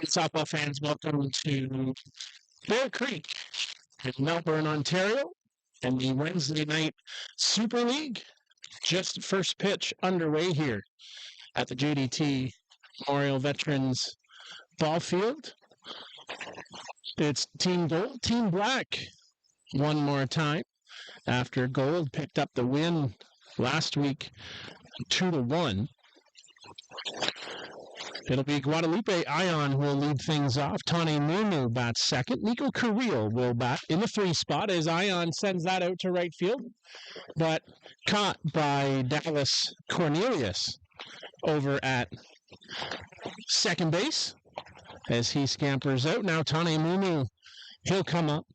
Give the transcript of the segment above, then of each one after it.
Softball fans, welcome to Bear Creek in Melbourne, Ontario, and the Wednesday night Super League. Just first pitch underway here at the JDT Memorial Veterans Ball Field. It's Team Gold, Team Black one more time after Gold picked up the win last week 2-1. It'll be Guadalupe Ion who will lead things off. Tani Nunu bats second. Nico Carrillo will bat in the 3 spot as Ion sends that out to right field, but caught by Dallas Cornelius over at second base as he scampers out. Now Tani Nunu, he'll come up.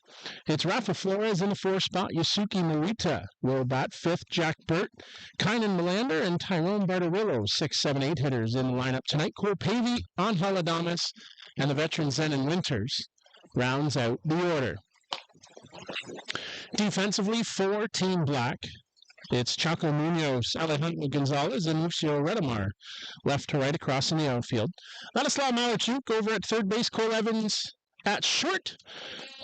It's Rafa Flores in the 4 spot. Yasuki Morita will bat 5th. Jack Burt, Kynan Melander, and Tyrone Bartarillo, 6, 7, 8 hitters in the lineup tonight. Cole Pavey, Angel Adames, and the veteran Zenon Winters rounds out the order. Defensively, for Team Black, it's Chaco Munoz, Alejandro Gonzalez, and Lucio Redamar, left to right across in the outfield. Ladislav Malachuk over at third base. Cole Evans at short.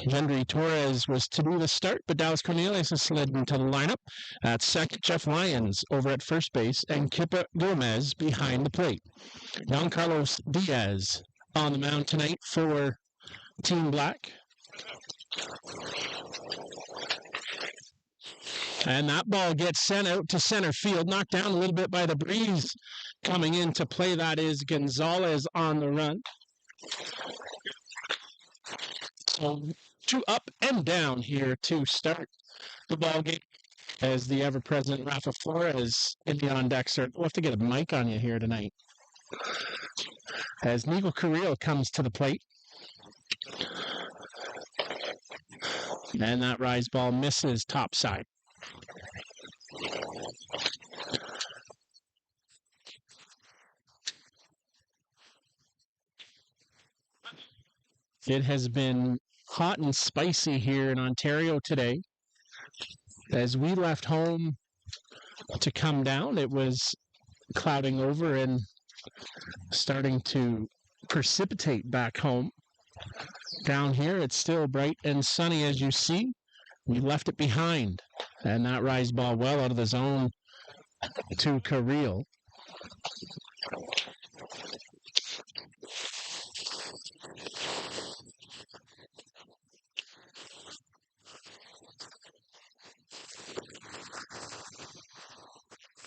Gendry Torres was to do the start, but Dallas Cornelius has slid into the lineup. At second, Jeff Lyons over at first base, and Kippa Gomez behind the plate. Don Carlos Diaz on the mound tonight for Team Black. And that ball gets sent out to center field, knocked down a little bit by the breeze. Coming in to play that is Gonzalez on the run. So 2 up and down here to start the ball game as the ever-present Rafa Flores in the on-deck circle. We'll have to get a mic on you here tonight. As Nico Carrillo comes to the plate. And that rise ball misses topside. It has been hot and spicy here in Ontario today. As we left home to come down, it was clouding over and starting to precipitate back home. Down here, it's still bright and sunny as you see. We left it behind, and that rise ball well out of the zone to Carrillo.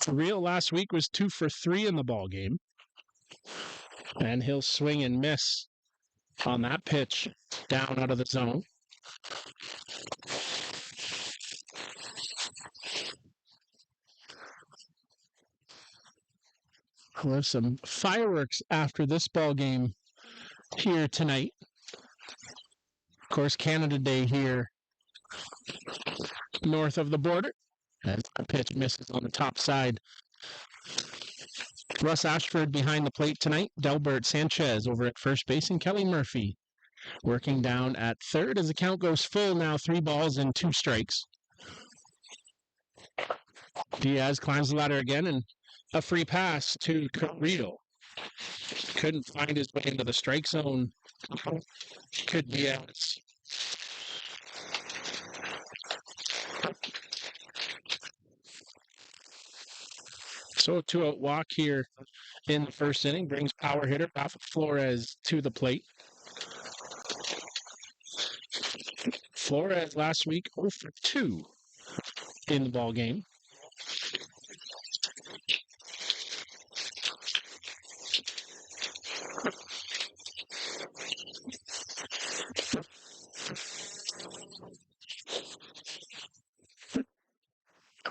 Carrillo last week was 2 for 3 in the ball game, and he'll swing and miss on that pitch down out of the zone. We'll have some fireworks after this ball game here tonight. Of course, Canada Day here north of the border. And a pitch misses on the top side. Russ Ashford behind the plate tonight. Delbert Sanchez over at first base, and Kelly Murphy working down at third as the count goes full now. 3 balls and 2 strikes. Diaz climbs the ladder again, and a free pass to Carrillo. Couldn't find his way into the strike zone. Could be out. So a 2-out walk here in the first inning brings power hitter Rafa Flores to the plate. Flores last week 0 for 2 in the ball game.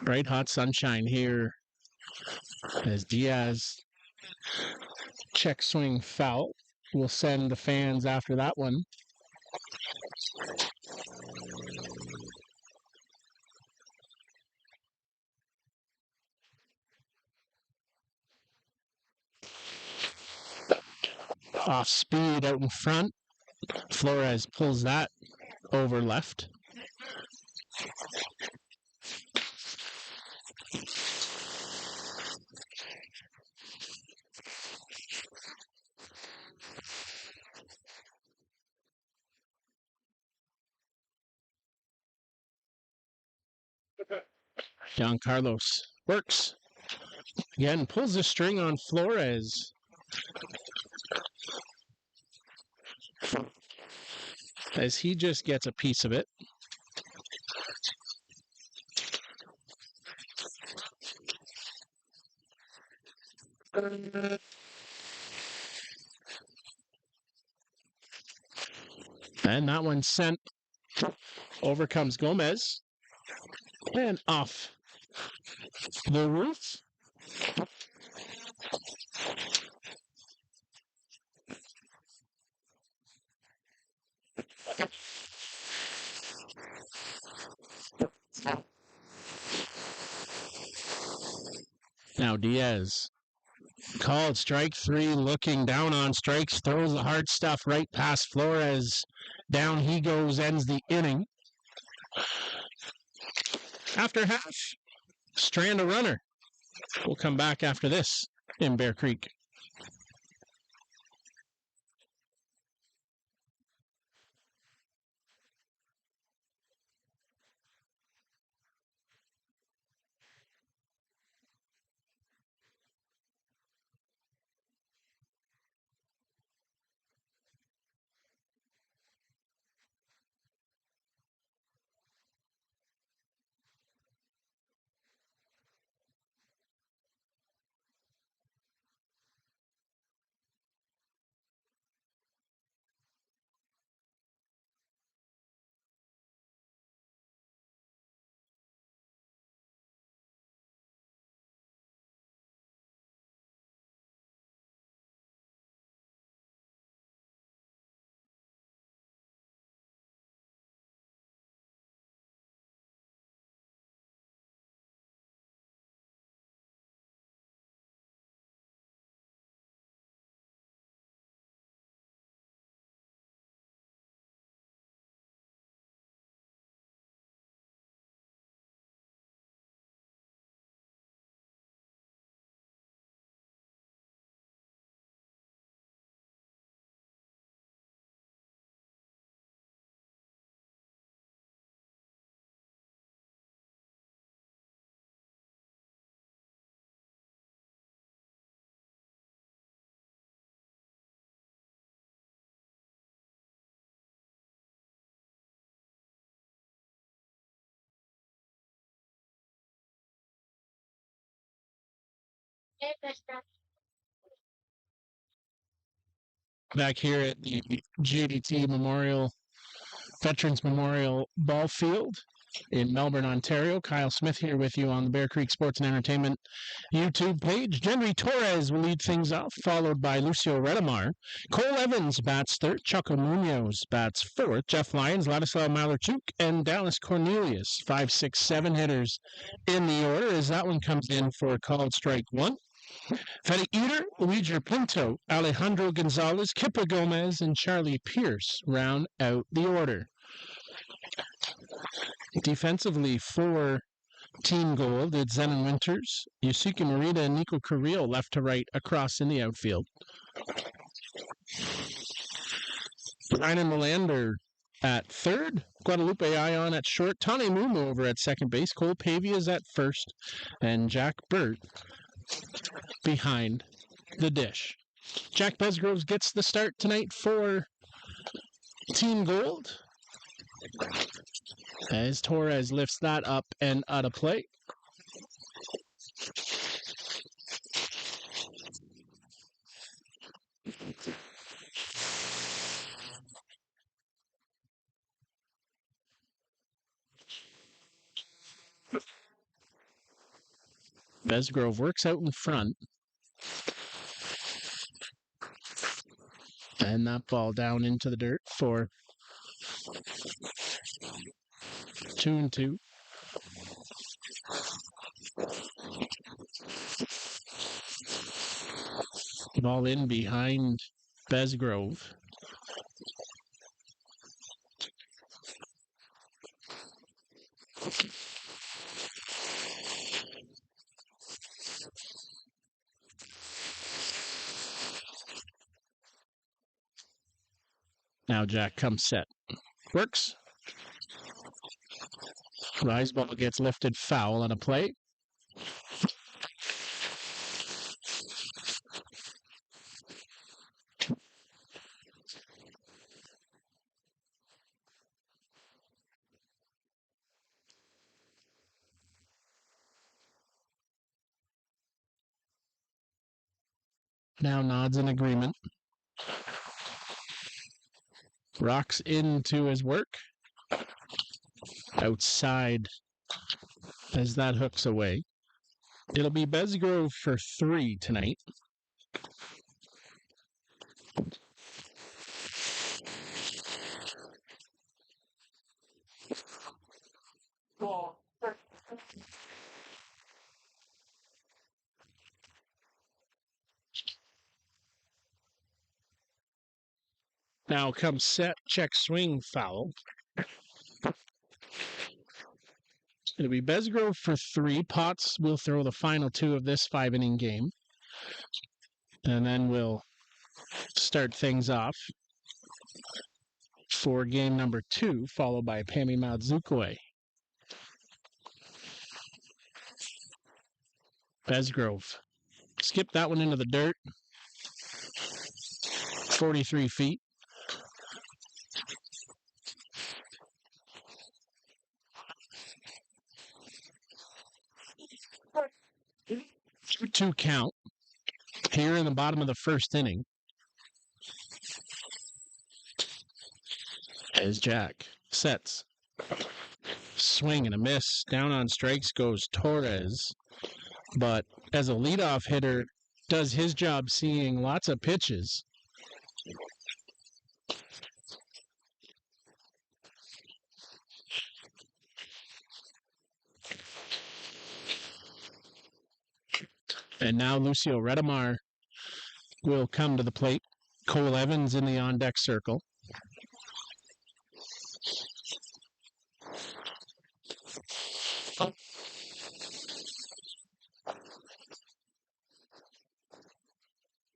Bright hot sunshine here as Diaz check swing foul. We'll send the fans after that one. Off speed out in front. Flores pulls that over left. John Carlos works. Again, pulls the string on Flores. As he just gets a piece of it. And that one sent. Over comes Gomez. And off the roof. Now Diaz. Called strike 3, looking down on strikes, throws the hard stuff right past Flores. Down he goes, ends the inning. After half, strand a runner. We'll come back after this in Bear Creek. Back here at the GDT Veterans Memorial Ball Field in Melbourne, Ontario. Kyle Smith here with you on the Bear Creek Sports and Entertainment YouTube page. Henry Torres will lead things off, followed by Lucio Redamar. Cole Evans bats third. Choco Munoz bats fourth. Jeff Lyons, Ladislav Malarchuk, and Dallas Cornelius. 5, 6, 7 hitters in the order as that one comes in for called strike 1. Freddy Eater, Luigi Pinto, Alejandro Gonzalez, Kipper Gomez, and Charlie Pierce round out the order. Defensively for Team Gold, it's Zenon Winters, Yusuke Morita, and Nico Carrillo left to right across in the outfield. Ryan Melander at third, Guadalupe Ion at short, Tane Mumu over at second base, Cole Pavia is at first, and Jack Burt behind the dish. Jack Besgroves gets the start tonight for Team Gold as Torres lifts that up and out of play. Besgrove works out in front. And that ball down into the dirt for 2-2. Ball in behind Besgrove. Now Jack comes set. Works. Rise ball gets lifted foul on a play. Now nods in agreement. Rocks into his work. Outside as that hooks away. It'll be Besgrove for 3 tonight. Now comes set, check, swing, foul. It'll be Besgrove for 3. Potts will throw the final 2 of this 5-inning game. And then we'll start things off for game number 2, followed by Pami Madzukwe. Besgrove. Skip that one into the dirt. 43 feet. Two count here in the bottom of the first inning. As Jack sets. Swing and a miss. Down on strikes goes Torres. But as a leadoff hitter, does his job seeing lots of pitches. And now Lucio Redemar will come to the plate. Cole Evans in the on-deck circle.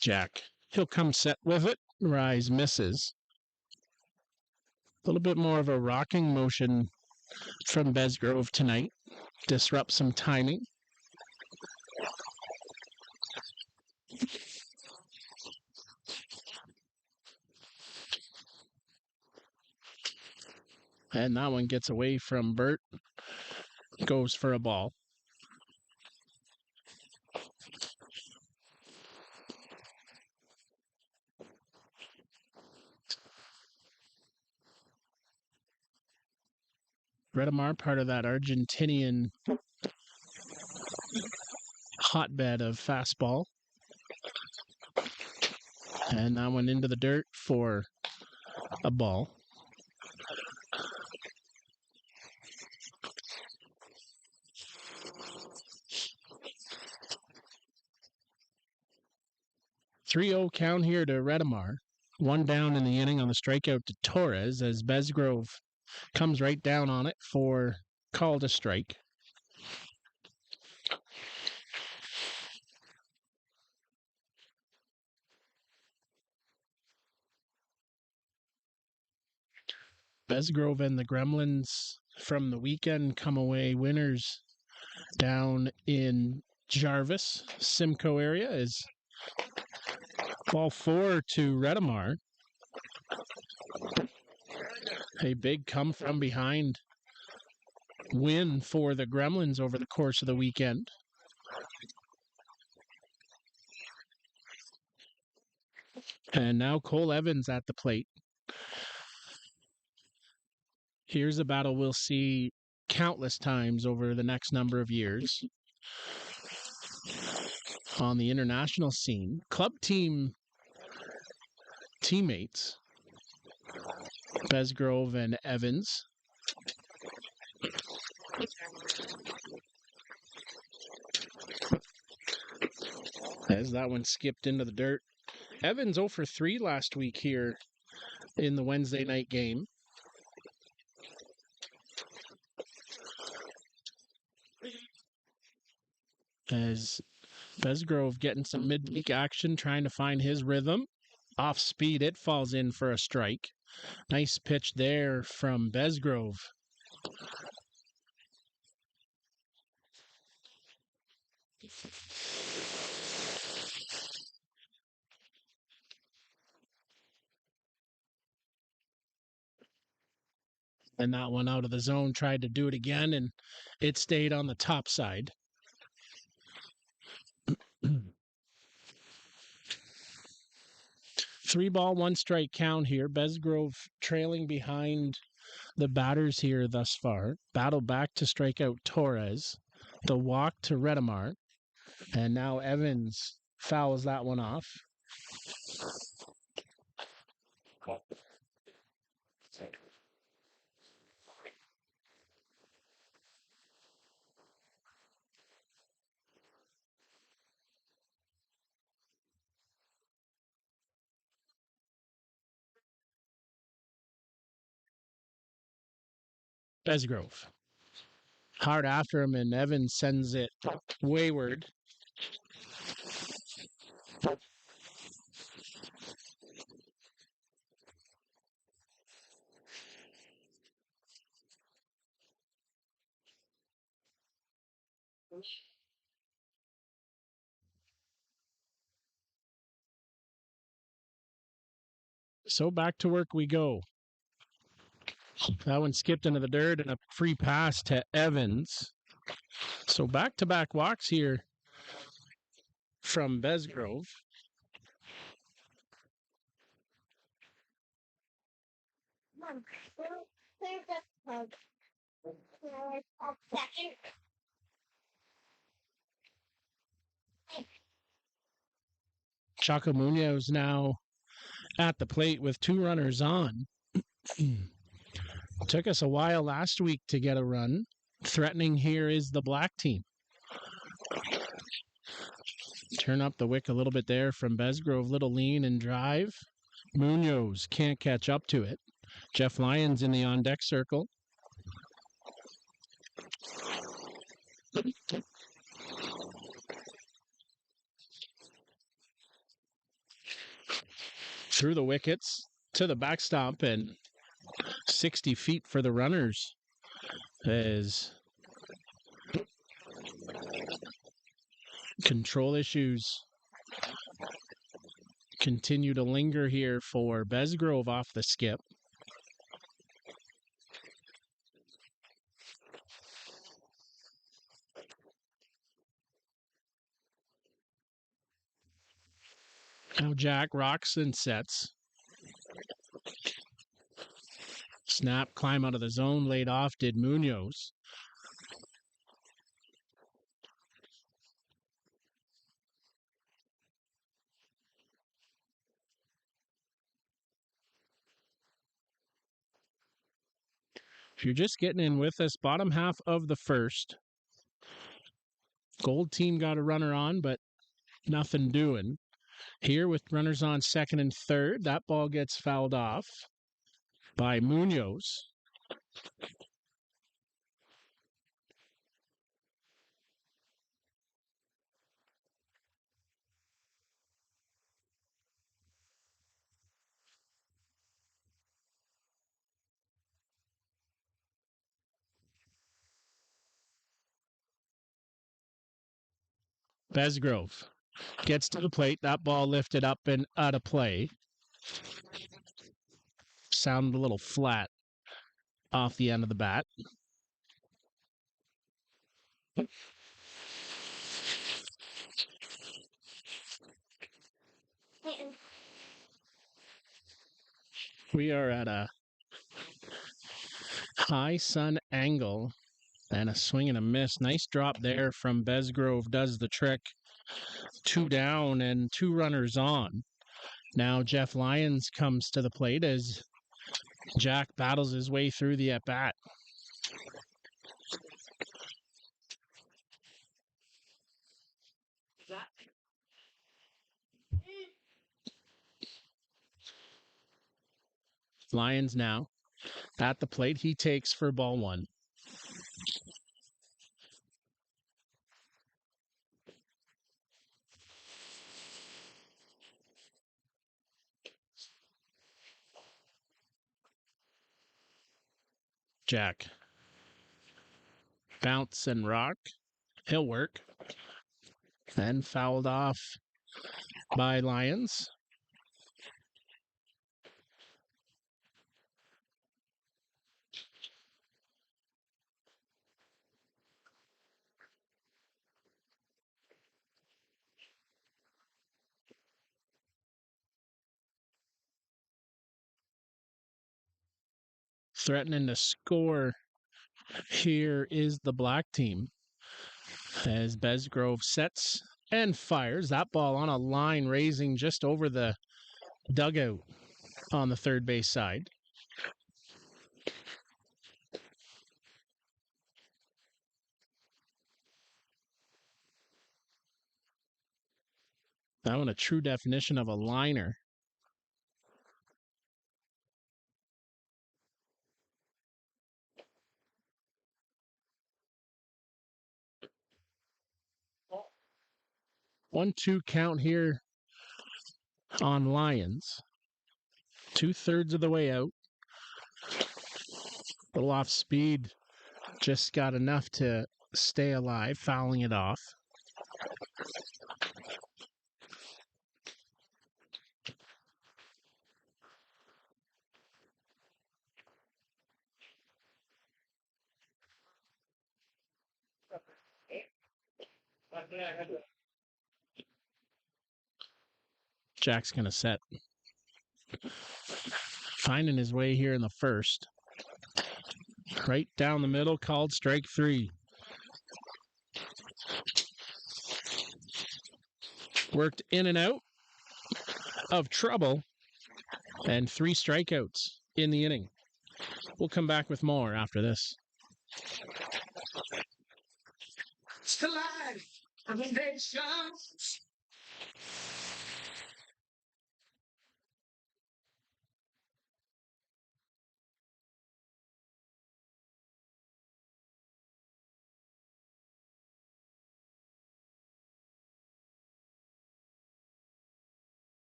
Jack. He'll come set with it. Rise misses. A little bit more of a rocking motion from Besgrove tonight. Disrupt some timing. And that one gets away from Burt. Goes for a ball. Redemar, part of that Argentinian hotbed of fastball. And that one into the dirt for a ball. .3-0 count here to Redemar. One down in the inning on the strikeout to Torres as Besgrove comes right down on it for call to strike. Besgrove and the Gremlins from the weekend come away winners down in Jarvis, Simcoe area is ball 4 to Redemar. A big come from behind win for the Gremlins over the course of the weekend. And now Cole Evans at the plate. Here's a battle we'll see countless times over the next number of years on the international scene. Club team teammates, Besgrove and Evans. As that one skipped into the dirt. Evans 0 for 3 last week here in the Wednesday night game. As Besgrove getting some midweek action, trying to find his rhythm. Off speed, it falls in for a strike. Nice pitch there from Besgrove. And that one out of the zone, tried to do it again, and it stayed on the top side. 3-ball, 1-strike count here. Besgrove trailing behind the batters here thus far. Battle back to strike out Torres. The walk to Redemar. And now Evans fouls that one off. Besgrove. Hard after him, and Evans sends it wayward. So back to work we go. That one skipped into the dirt, and a free pass to Evans. So back-to-back walks here from Besgrove. Chaco Munoz now at the plate with 2 runners on. Took us a while last week to get a run. Threatening here is the black team. Turn up the wick a little bit there from Besgrove. Little lean and drive. Munoz can't catch up to it. Jeff Lyons in the on-deck circle. Through the wickets to the backstop, and 60 feet for the runners as control issues continue to linger here for Besgrove off the skip. Now Jack rocks and sets. Snap, climb out of the zone, laid off, did Munoz. If you're just getting in with us, bottom half of the first. Gold team got a runner on, but nothing doing. Here with runners on second and third, that ball gets fouled off by Munoz. Besgrove gets to the plate. That ball lifted up and out of play. Sounded a little flat off the end of the bat. We are at a high sun angle and a swing and a miss. Nice drop there from Besgrove. Does the trick. 2 down and 2 runners on. Now Jeff Lyons comes to the plate as Jack battles his way through the at-bat. Lyons now at the plate. He takes for ball 1. Jack. Bounce and rock. He'll work. and fouled off by Lions. Threatening to score here is the black team as Besgrove sets and fires that ball on a line raising just over the dugout on the third base side. That one a true definition of a liner. One-two count here on Lions. 2/3 of the way out. A little off speed. Just got enough to stay alive, fouling it off. Jack's going to set. Finding his way here in the first. Right down the middle, called strike 3. Worked in and out of trouble, and 3 strikeouts in the inning. We'll come back with more after this.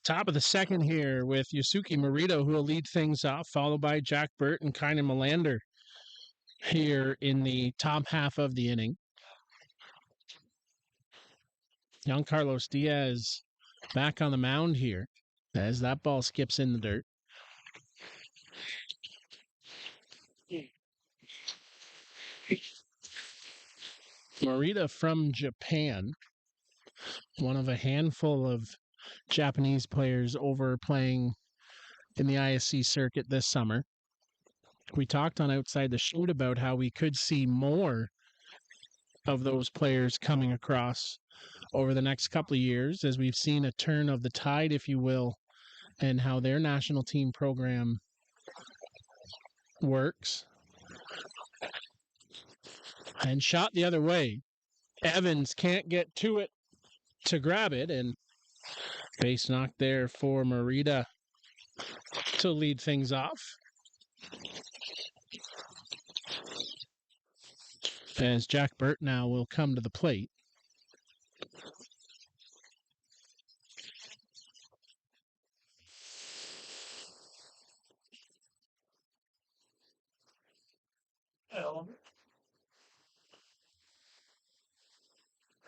Top of the second here with Yusuke Morita, who will lead things off, followed by Jack Burt and Kynan Melander here in the top half of the inning. Young Carlos Diaz back on the mound here as that ball skips in the dirt. Morita from Japan, one of a handful of Japanese players over playing in the ISC circuit this summer. We talked on Outside the Shoot about how we could see more of those players coming across over the next couple of years as we've seen a turn of the tide, if you will, and how their national team program works. And shot the other way. Evans can't get to it to grab it, and base knock there for Morita to lead things off. As Jack Burt now will come to the plate.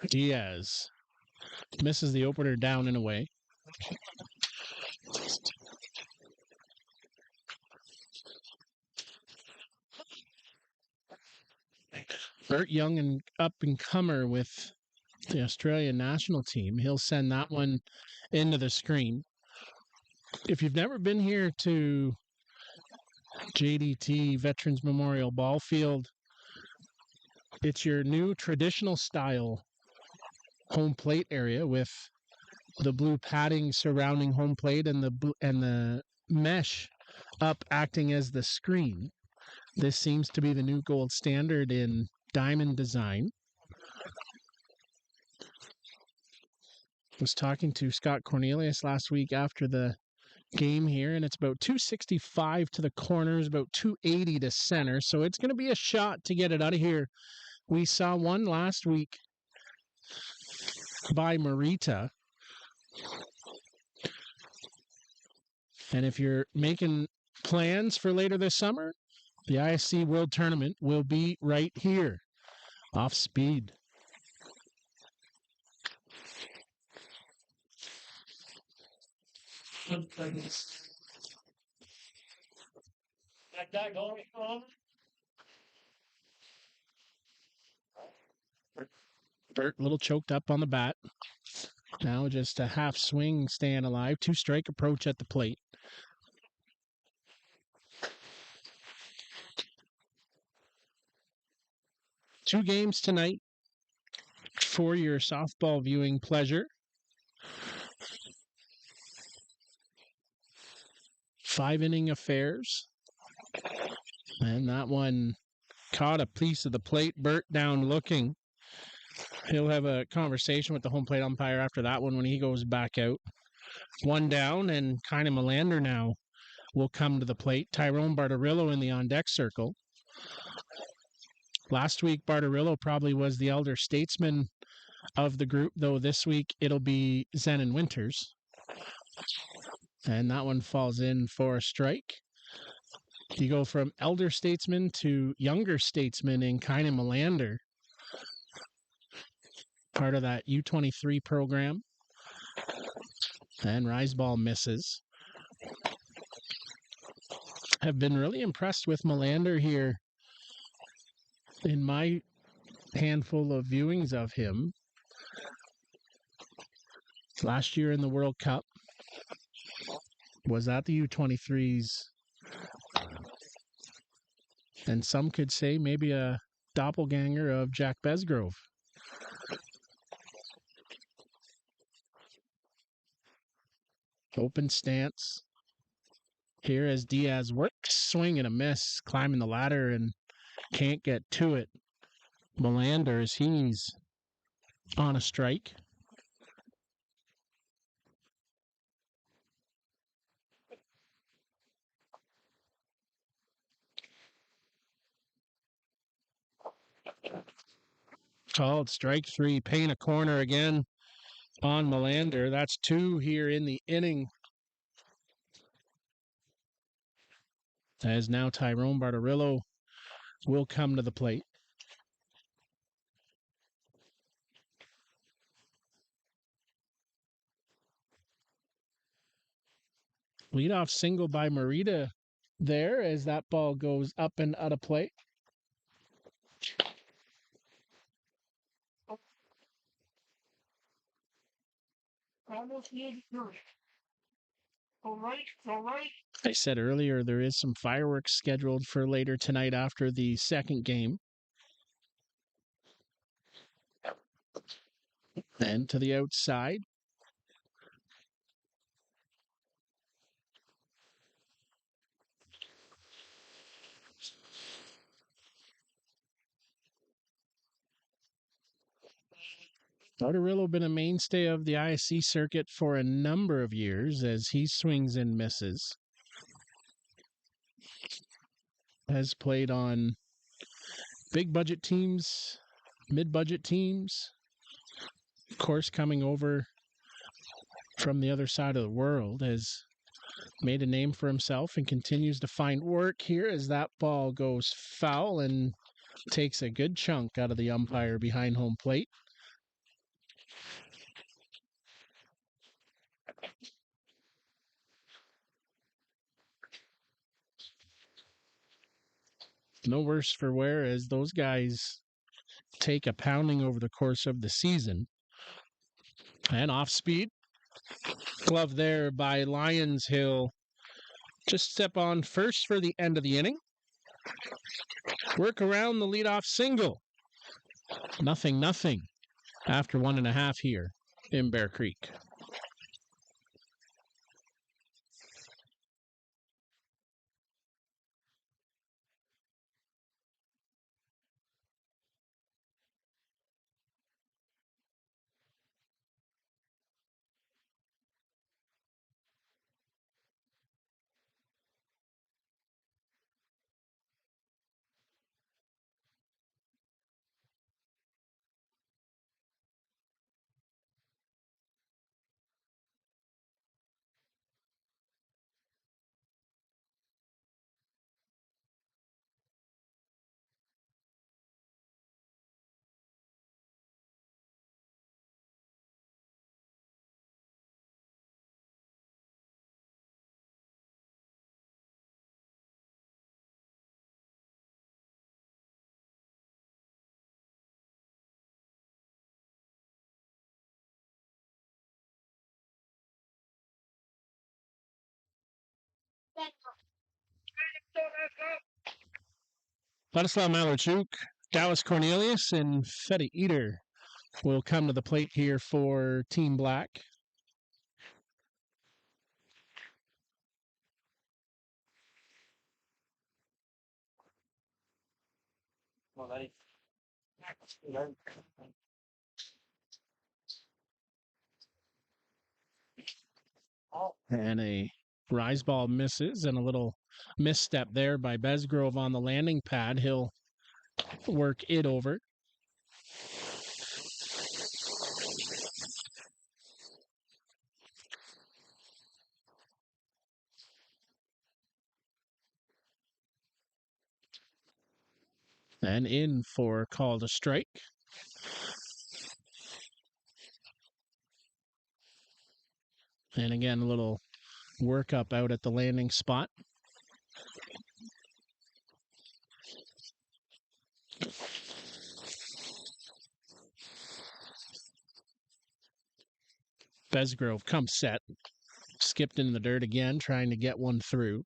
Diaz misses the opener down and away. Burt Young, and up-and-comer with the Australian national team. He'll send that one into the screen. If you've never been here to JDT Veterans Memorial Ball Field, it's your new traditional style home plate area with the blue padding surrounding home plate and the mesh up acting as the screen. This seems to be the new gold standard in diamond design. I was talking to Scott Cornelius last week after the game here, and it's about 265 to the corners, about 280 to center, so it's going to be a shot to get it out of here. We saw one last week by Marita. And if you're making plans for later this summer, the ISC World Tournament will be right here, off speed. Burt a little choked up on the bat. Now just a half swing, staying alive. 2-strike approach at the plate. Two games tonight for your softball viewing pleasure. 5-inning affairs. And that one caught a piece of the plate. Burt down looking. He'll have a conversation with the home plate umpire after that one when he goes back out. One down, and kind of Melander now will come to the plate. Tyrone Bartarillo in the on-deck circle. Last week, Bartarillo probably was the elder statesman of the group, though this week it'll be Zenon Winters. And that one falls in for a strike. You go from elder statesman to younger statesman in kind of Melander. Part of that U23 program. And Riseball misses. Have been really impressed with Melander here in my handful of viewings of him. Last year in the World Cup was at the U23s. And some could say maybe a doppelganger of Jack Besgrove. Open stance here as Diaz works, swing and a miss, climbing the ladder and can't get to it. Melander, as he's on a strike. Called strike 3, paying a corner again on Melander. That's 2 here in the inning. As now Tyrone Bartarillo will come to the plate. Leadoff single by Marita there as that ball goes up and out of play. All right. I said earlier there is some fireworks scheduled for later tonight after the second game. And to the outside. Bartarillo been a mainstay of the ISC circuit for a number of years as he swings and misses. Has played on big budget teams, mid-budget teams. Of course, coming over from the other side of the world, has made a name for himself and continues to find work here as that ball goes foul and takes a good chunk out of the umpire behind home plate. No worse for wear as those guys take a pounding over the course of the season. And off speed. Glove there by Lyons. He'll just step on first for the end of the inning. Work around the leadoff single. 0-0 after 1.5 here in Bear Creek. Vladislav Malarchuk, Dallas Cornelius, and Fetty Eater will come to the plate here for Team Black. And a rise ball misses, and a little misstep there by Besgrove on the landing pad. He'll work it over. And in for call to strike. And again, a little workup out at the landing spot. Besgrove comes set. Skipped into the dirt again, trying to get one through.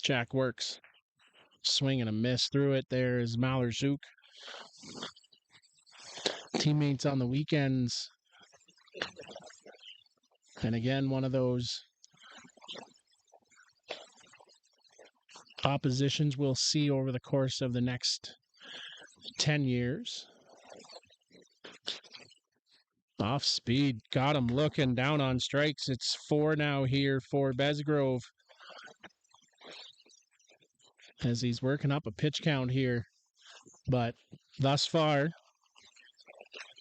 Jack works. Swing and a miss through it. There is Malarchuk. Teammates on the weekends. And again, one of those oppositions we'll see over the course of the next 10 years. Off speed. Got him looking down on strikes. It's 4 now here for Besgrove, as he's working up a pitch count here. But thus far,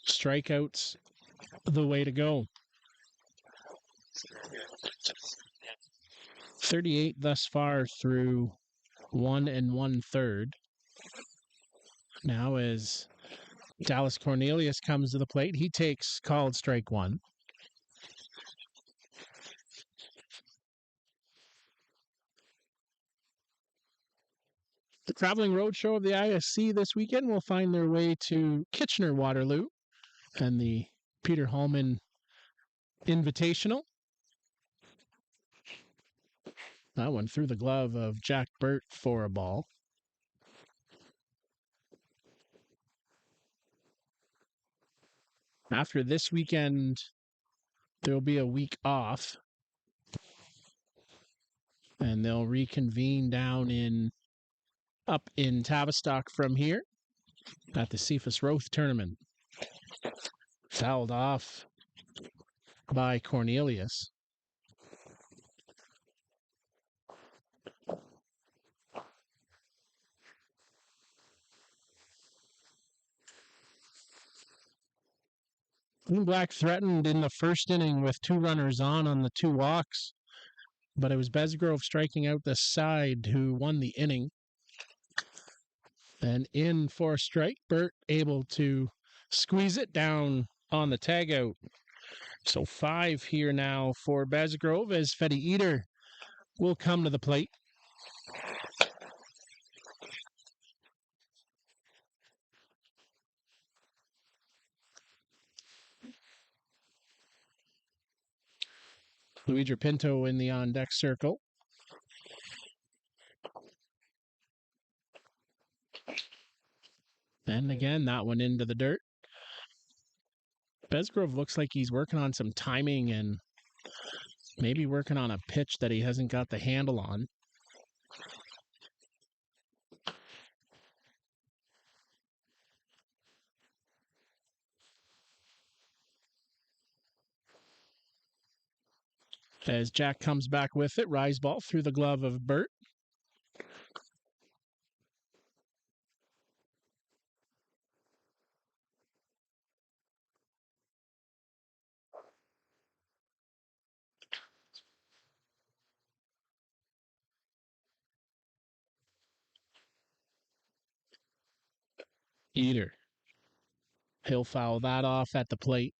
strikeouts the way to go. 38 thus far through 1 1/3. Now as Dallas Cornelius comes to the plate, he takes called strike 1. The traveling roadshow of the ISC this weekend will find their way to Kitchener-Waterloo and the Peter Hallman Invitational. That one through the glove of Jack Burt for a ball. After this weekend, there'll be a week off, and they'll reconvene up in Tavistock from here at the Cephas Roth tournament. Fouled off by Cornelius. Team Black threatened in the first inning with 2 runners on the 2 walks, but it was Besgrove striking out the side who won the inning. And in for a strike. Burt able to squeeze it down on the tag out. So 5 here now for Basgrove as Fetty Eater will come to the plate. Luigi Pinto in the on-deck circle. And again, that one into the dirt. Basgrove looks like he's working on some timing and maybe working on a pitch that he hasn't got the handle on. As Jack comes back with it, rise ball through the glove of Burt. Eater. He'll foul that off at the plate.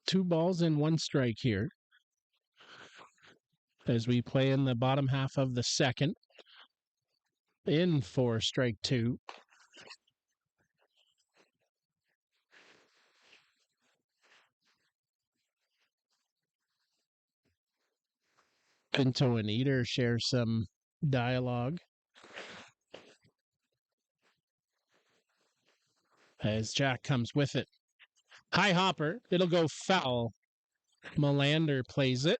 Two balls and one strike here as we play in the bottom half of the second. In for strike 2. Pinto and Eater share some dialogue as Jack comes with it. High hopper. It'll go foul. Melander plays it.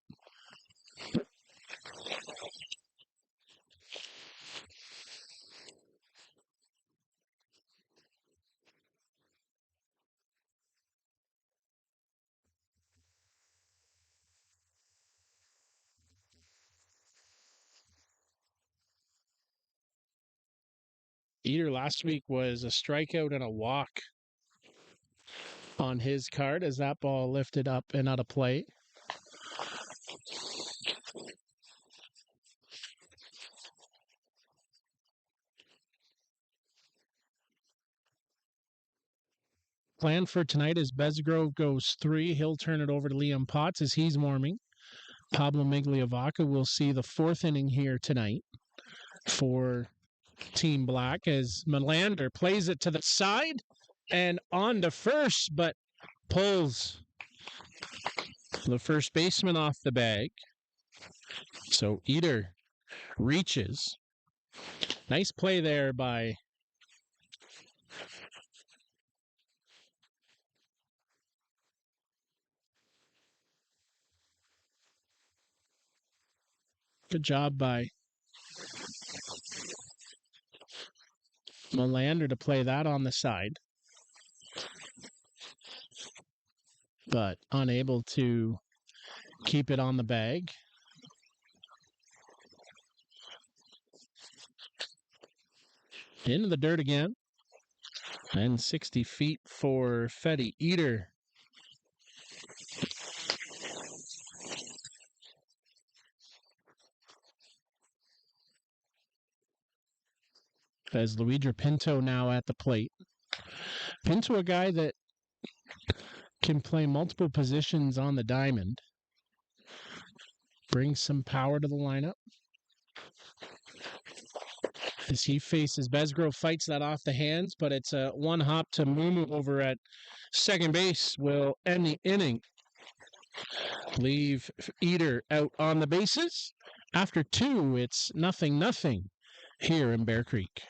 Eater last week was a strikeout and a walk on his card as that ball lifted up and out of play. Plan for tonight is Basgrove goes 3. He'll turn it over to Liam Potts as he's warming. Pablo Migliavaca will see the 4th inning here tonight for Team Black as Melander plays it to the side and on to first, but pulls the first baseman off the bag. So Eater reaches. Nice play there by good job by Melander to play that on the side, but unable to keep it on the bag. Into the dirt again. And 60 feet for Fetty Eater. As Luigi Pinto now at the plate. Pinto, a guy that can play multiple positions on the diamond. Brings some power to the lineup. As he faces Basgrove, fights that off the hands, but it's a one hop to Mumu over at second base will end the inning. Leave Eater out on the bases. After 2, it's 0-0 here in Bear Creek.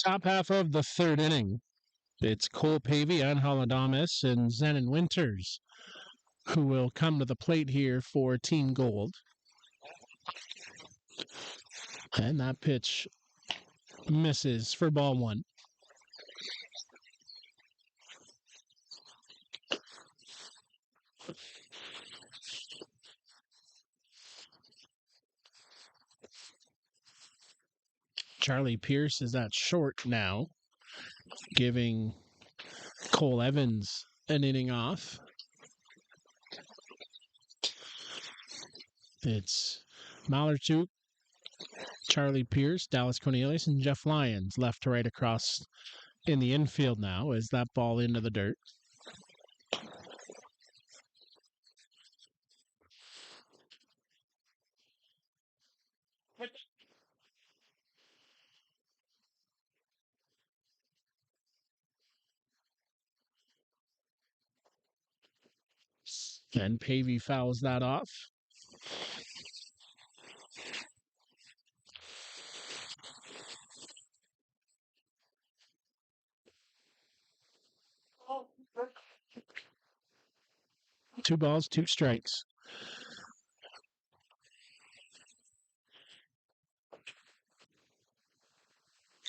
Top half of the third inning. It's Cole Pavey, Angel Adames, and Zenon Winters who will come to the plate here for Team Gold. And that pitch misses for ball one. Charlie Pierce is at short now, giving Cole Evans an inning off. It's Malarchuk, Charlie Pierce, Dallas Cornelius, and Jeff Lyons left to right across in the infield now as that ball into the dirt. And Pavey fouls that off. Two balls, two strikes.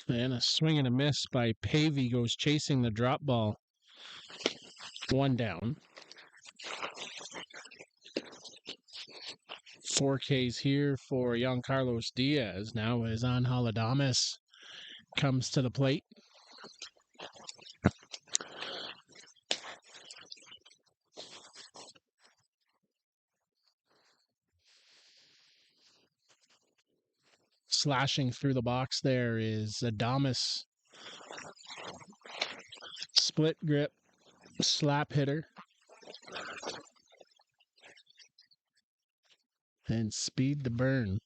And a swing and a miss by Pavey goes chasing the drop ball. One down. 4Ks here for young Carlos Diaz. Now as Angel Adames comes to the plate. Slashing through the box there is Adames. Split grip, slap hitter. And speed to burn.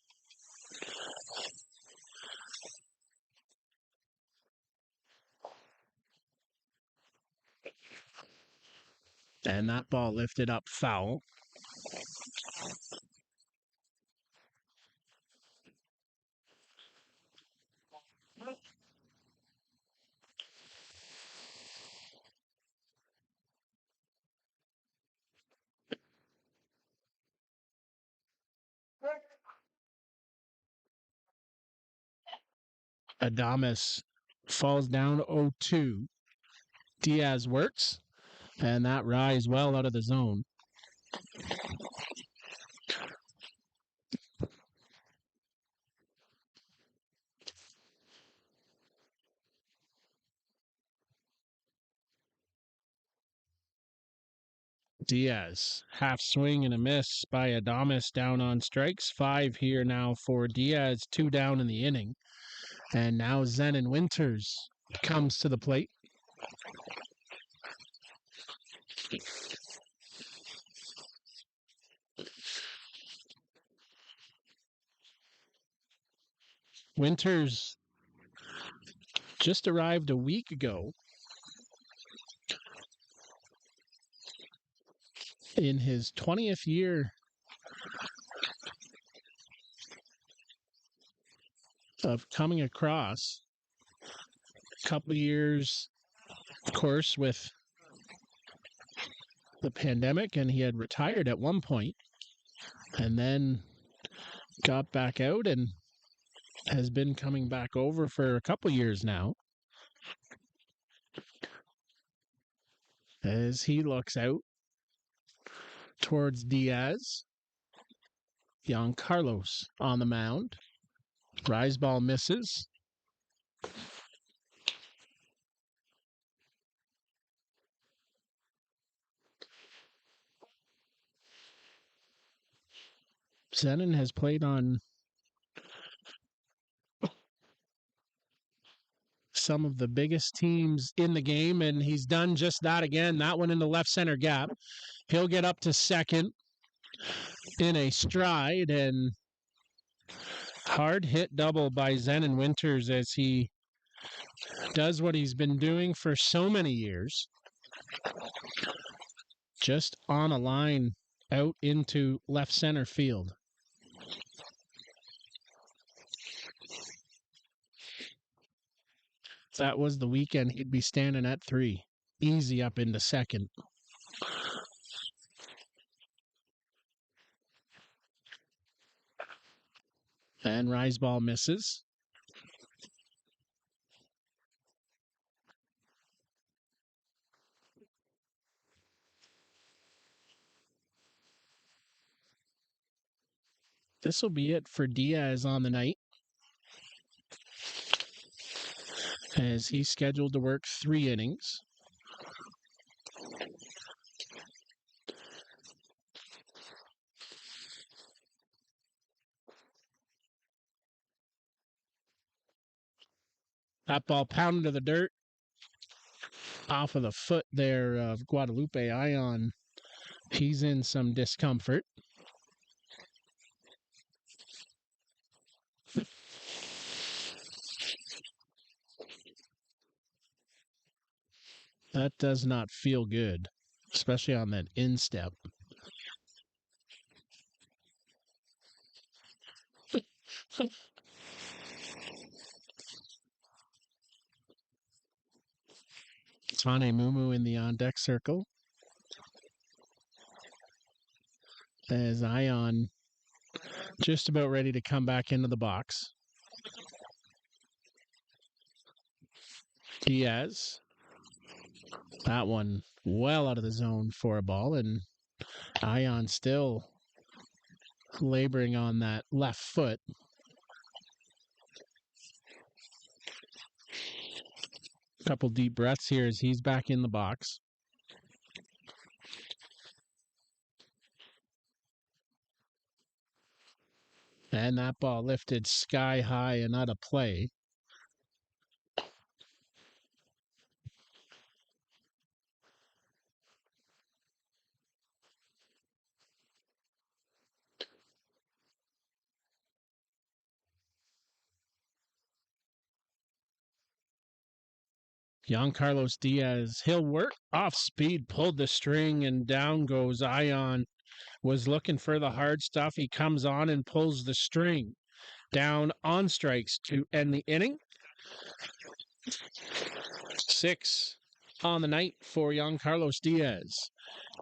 And that ball lifted up foul. Adames falls down 0-2. Diaz works, and that rise well out of the zone. Diaz, half swing and a miss by Adames down on strikes. 5 here now for Diaz, 2 down in the inning. And now Zenon Winters comes to the plate. Winters just arrived a week ago in his 20th year of coming across. A couple of years, of course, with the pandemic, and he had retired at one point and then got back out and has been coming back over for a couple years now. As he looks out towards Diaz, young Carlos on the mound. Rise ball misses. Zenon has played on some of the biggest teams in the game, and he's done just that again. That one in the left center gap. He'll get up to second in a stride, and hard hit double by Zenon Winters as he does what he's been doing for so many years. Just on a line out into left center field. If that was the weekend, he'd be standing at 3. Easy up into second. And rise ball misses. This will be it for Diaz on the night, as he's scheduled to work 3 innings. That ball pounded to the dirt off of the foot there of Guadalupe Ion. He's in some discomfort. That does not feel good, especially on that instep. Tane Mumu in the on-deck circle. As Ion just about ready to come back into the box. Diaz. That one well out of the zone for a ball, and Ion still laboring on that left foot. Couple deep breaths here as he's back in the box. And that ball lifted sky high and out of play. Carlos Diaz, he'll work off speed, pulled the string, and down goes Ion. Was looking for the hard stuff. He comes on and pulls the string. Down on strikes to end the inning. 6 on the night for Carlos Diaz.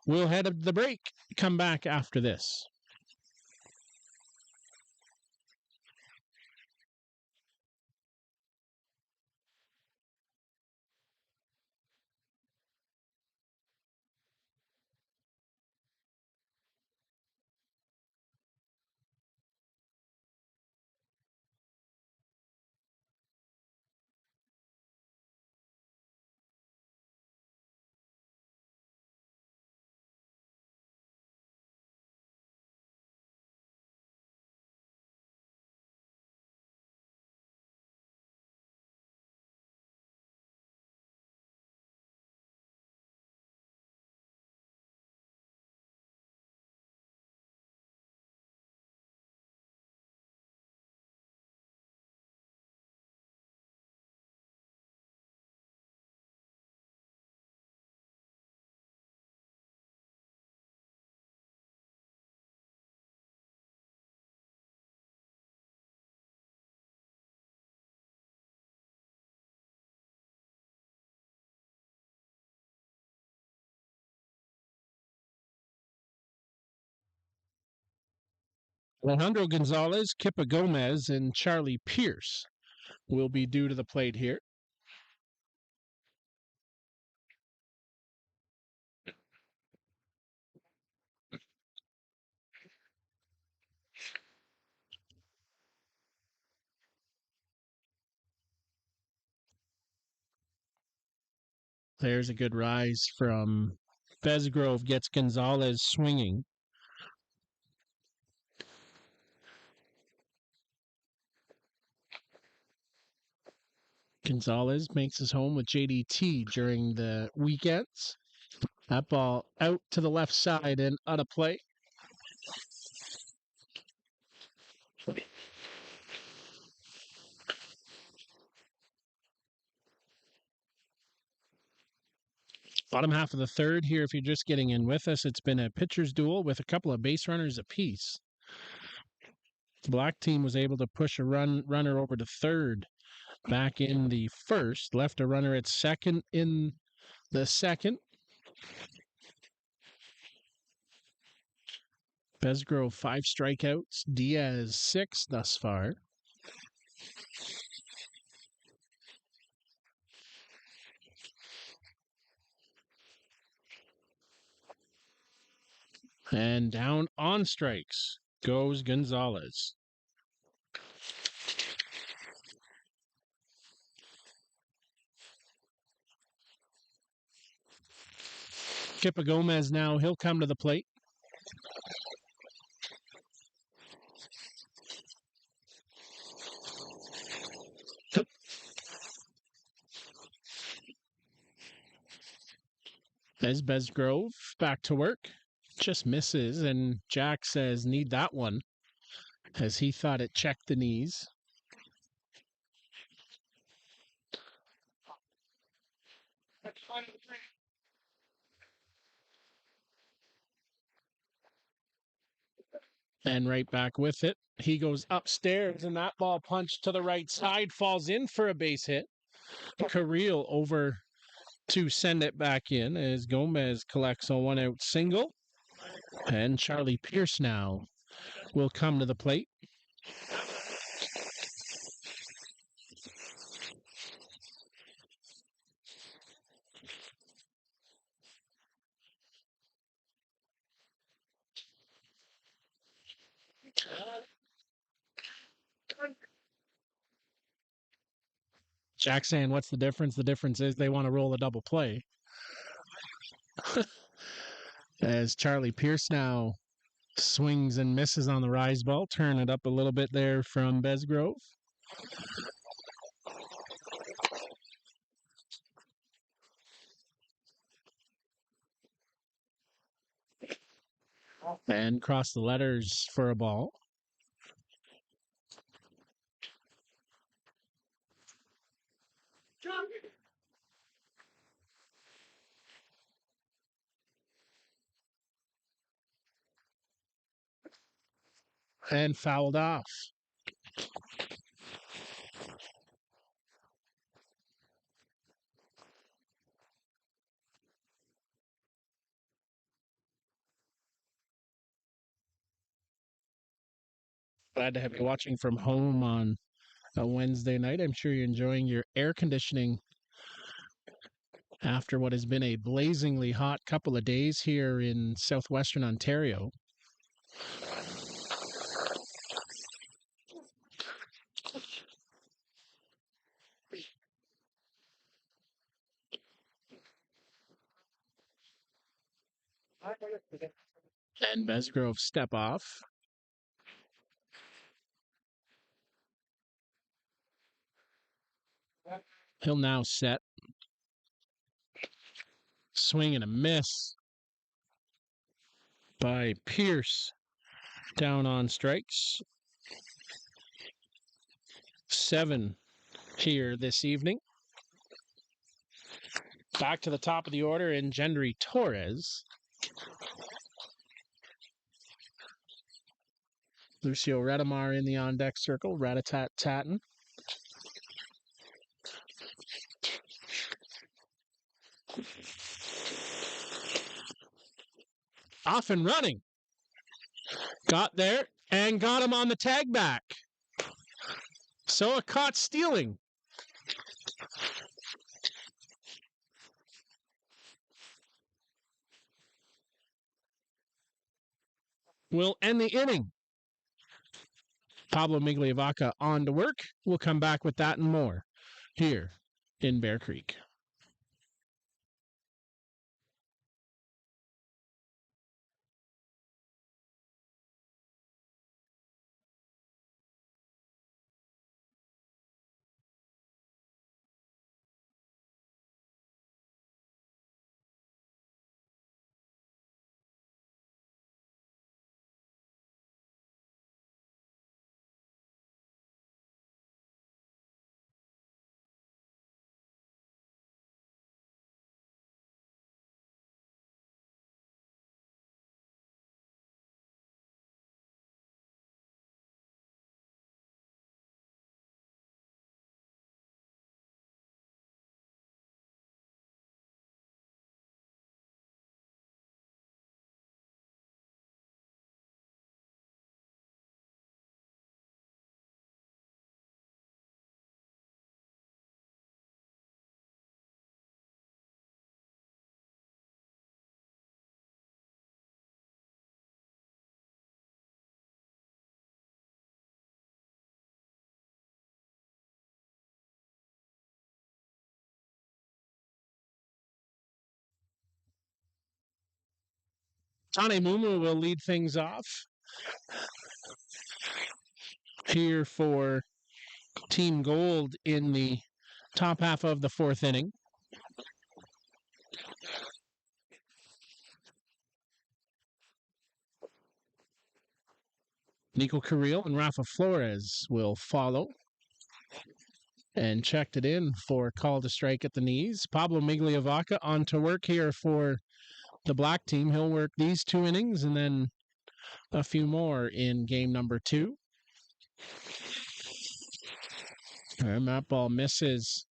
We'll head up the break. Come back after this. Alejandro Gonzalez, Kippa Gomez, and Charlie Pierce will be due to the plate here. There's a good rise from Besgrove, gets Gonzalez swinging. Gonzalez makes his home with JDT during the weekends. That ball out to the left side and out of play. Bottom half of the third here, if you're just getting in with us, it's been a pitcher's duel with a couple of base runners apiece. The black team was able to push a runner over to third back in the first. Left a runner at second in the second. Besgrove 5 strikeouts. Diaz 6 thus far. And down on strikes goes Gonzalez. Kippa Gomez now, he'll come to the plate. As Besgrove back to work. Just misses, and Jack says, need that one, as he thought it checked the knees. And right back with it. He goes upstairs, and that ball punched to the right side, falls in for a base hit. Carril over to send it back in as Gomez collects a 1-out single. And Charlie Pierce now will come to the plate. Jack saying, what's the difference? The difference is they want to roll a double play. As Charlie Pierce now swings and misses on the rise ball. Turn it up a little bit there from Besgrove. And cross the letters for a ball. And fouled off. Glad to have you watching from home on a Wednesday night. I'm sure you're enjoying your air conditioning after what has been a blazingly hot couple of days here in southwestern Ontario. And Besgrove step off. He'll now set. Swing and a miss by Pierce. Down on strikes. 7 here this evening. Back to the top of the order in Gendry Torres. Lucio Retamar in the on-deck circle. Rat-a-tat-tattin'. Off and running. Got there and got him on the tag back. So a caught stealing. Will end the inning. Pablo Migliavaca on to work. We'll come back with that and more here in Bear Creek. Tane Mumu will lead things off here for Team Gold in the top half of the fourth inning. Nico Carrillo and Rafa Flores will follow. And checked it in for call to strike at the knees. Pablo Migliavaca on to work here for the black team. He'll work these 2 innings and then a few more in game number 2. And that ball misses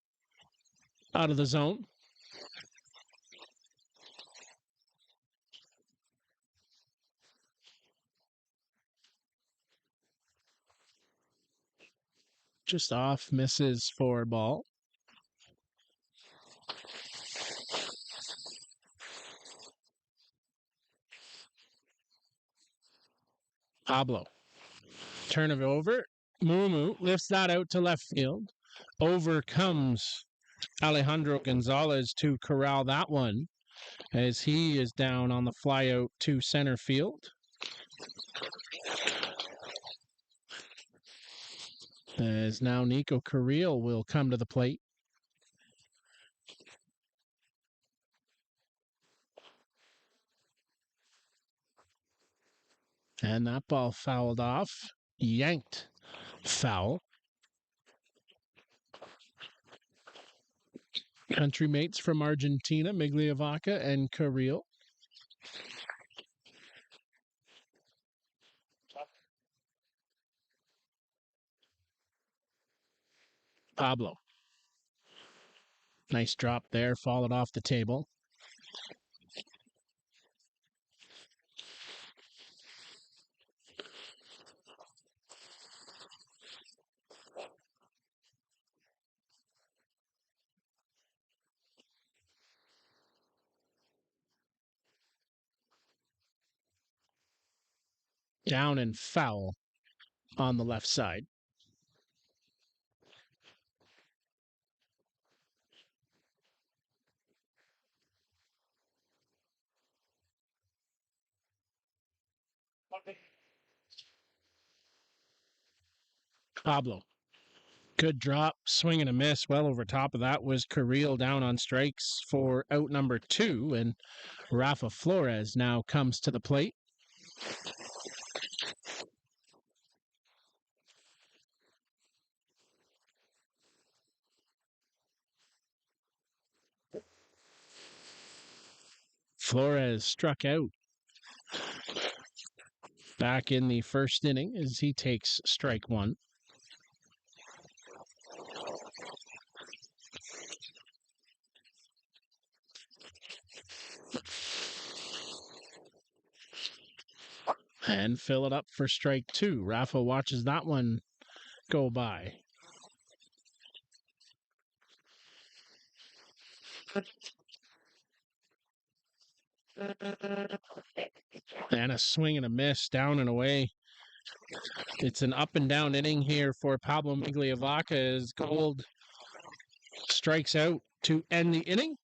out of the zone. Just off, misses for ball. Pablo. Turn it over. Mumu lifts that out to left field. Over comes Alejandro Gonzalez to corral that one as he is down on the flyout to center field. As now Nico Carrillo will come to the plate. And that ball fouled off. Yanked foul. Country mates from Argentina, Migliavaca and Carrillo. Pablo. Nice drop there, followed off the table. Down and foul on the left side. Pablo. Good drop, swing and a miss. Well over top of that was Carrillo down on strikes for out number 2. And Rafa Flores now comes to the plate. Flores struck out back in the first inning as he takes strike 1. And fill it up for strike 2. Rafa watches that one go by. And a swing and a miss down and away. It's an up and down inning here for Pablo Migliavaca as Gold strikes out to end the inning.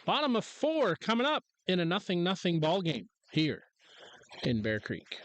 Bottom of 4 coming up in a 0-0 ball game here in Bear Creek.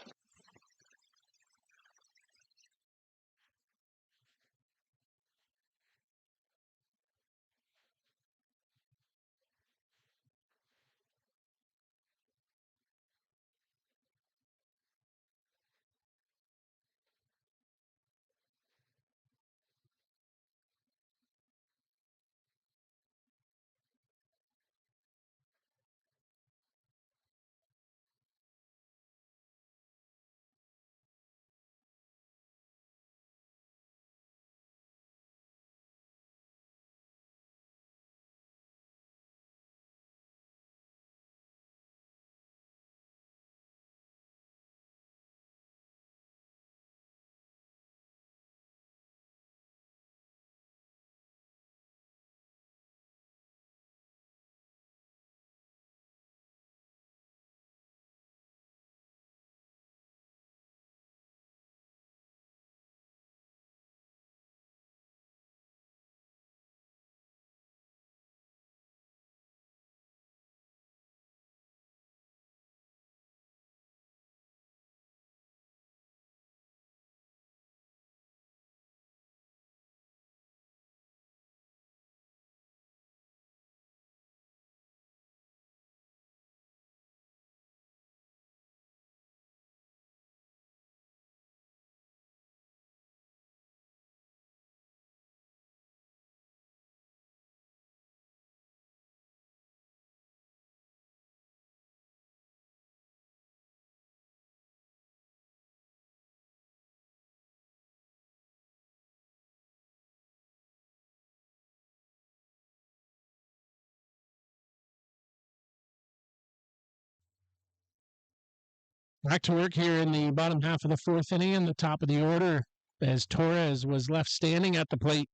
Back to work here in the bottom half of the fourth inning and the top of the order as Torres was left standing at the plate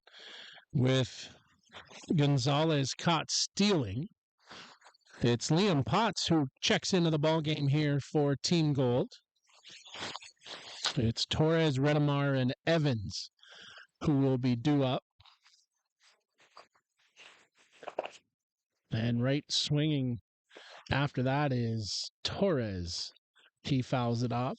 with Gonzalez caught stealing. It's Liam Potts who checks into the ballgame here for Team Gold. It's Torres, Redemar, and Evans who will be due up. And right swinging after that is Torres. He fouls it off.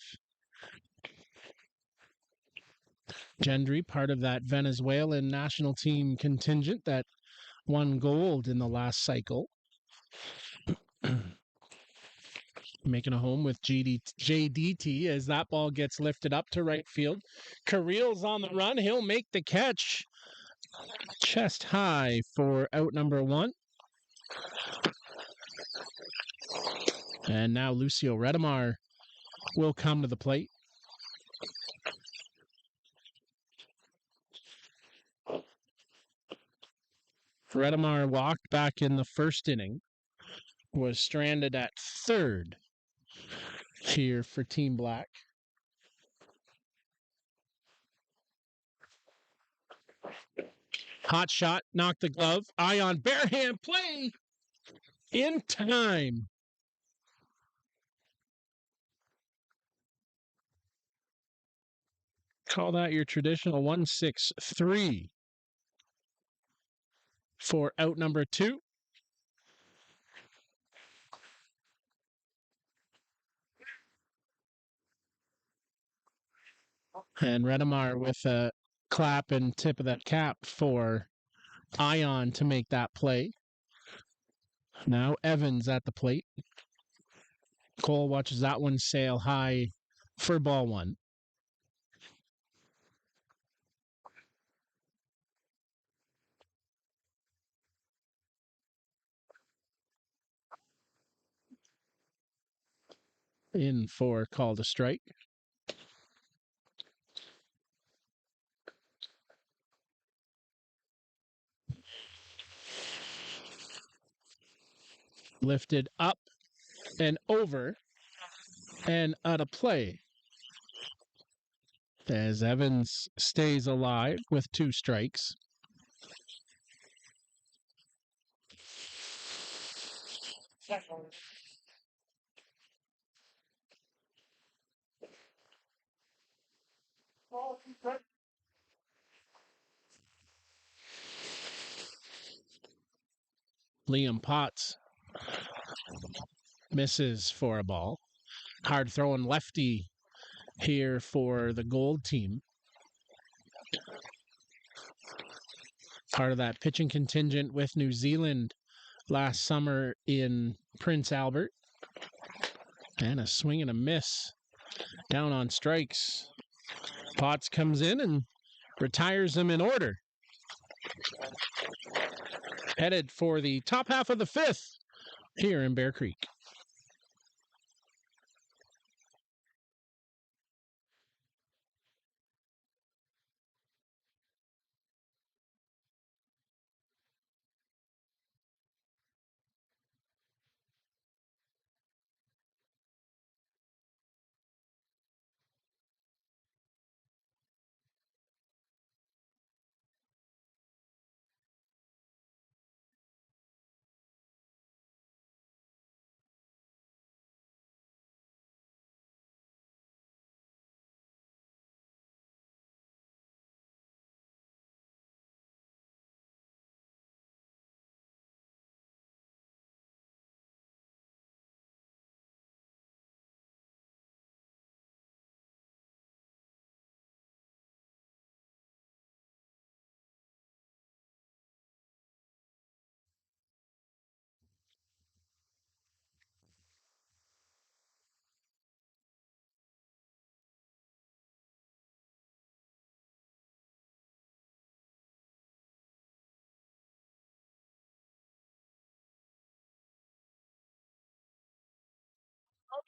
Gendry, part of that Venezuelan national team contingent that won gold in the last cycle. Making a home with JDT as that ball gets lifted up to right field. Carril's on the run. He'll make the catch. Chest high for out number one. And now Lucio Redemar will come to the plate. Redemar walked back in the first inning, was stranded at third here for Team Black. Hot shot, knocked the glove. Ion, bare hand play in time. Call that your traditional 1-6-3 for out number two. And Redemar with a clap and tip of that cap for Ion to make that play. Now Evans at the plate. Cole watches that one sail high for ball one. In for call to strike. Lifted up and over and out of play as Evans stays alive with two strikes. Liam Potts misses for a ball. Hard throwing lefty here for the Gold team. Part of that pitching contingent with New Zealand last summer in Prince Albert. And a swing and a miss down on strikes. Potts comes in and retires them in order. Headed for the top half of the fifth here in Bear Creek.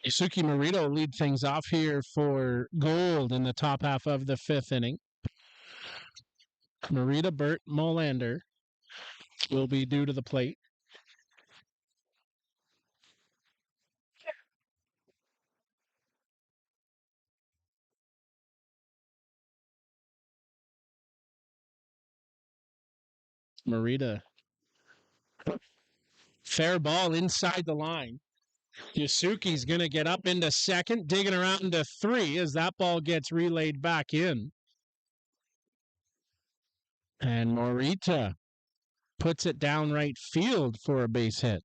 Yusuke Morito lead things off here for Gold in the top half of the fifth inning. Morita, Burt, Molander will be due to the plate. Morita. Fair ball inside the line. Yasuki's going to get up into second, digging around into three as that ball gets relayed back in. And Morita puts it down right field for a base hit.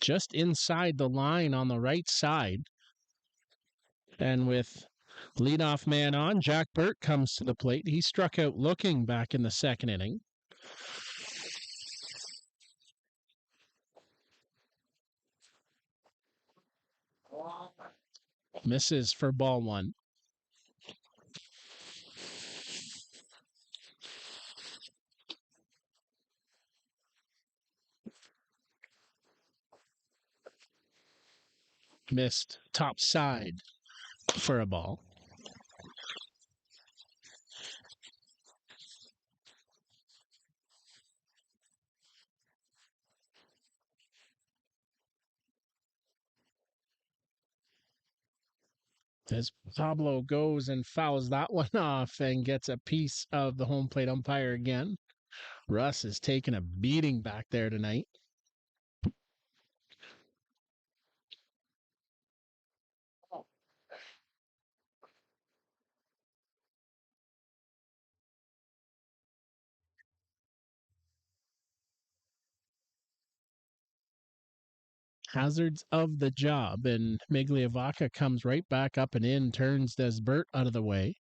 Just inside the line on the right side. And with leadoff man on, Jack Burt comes to the plate. He struck out looking back in the second inning. Misses for ball one. Missed top side for a ball. As Pablo goes and fouls that one off and gets a piece of the home plate umpire again. Russ is taking a beating back there tonight. Hazards of the job, and Migliavaca comes right back up and in, turns Desbert out of the way.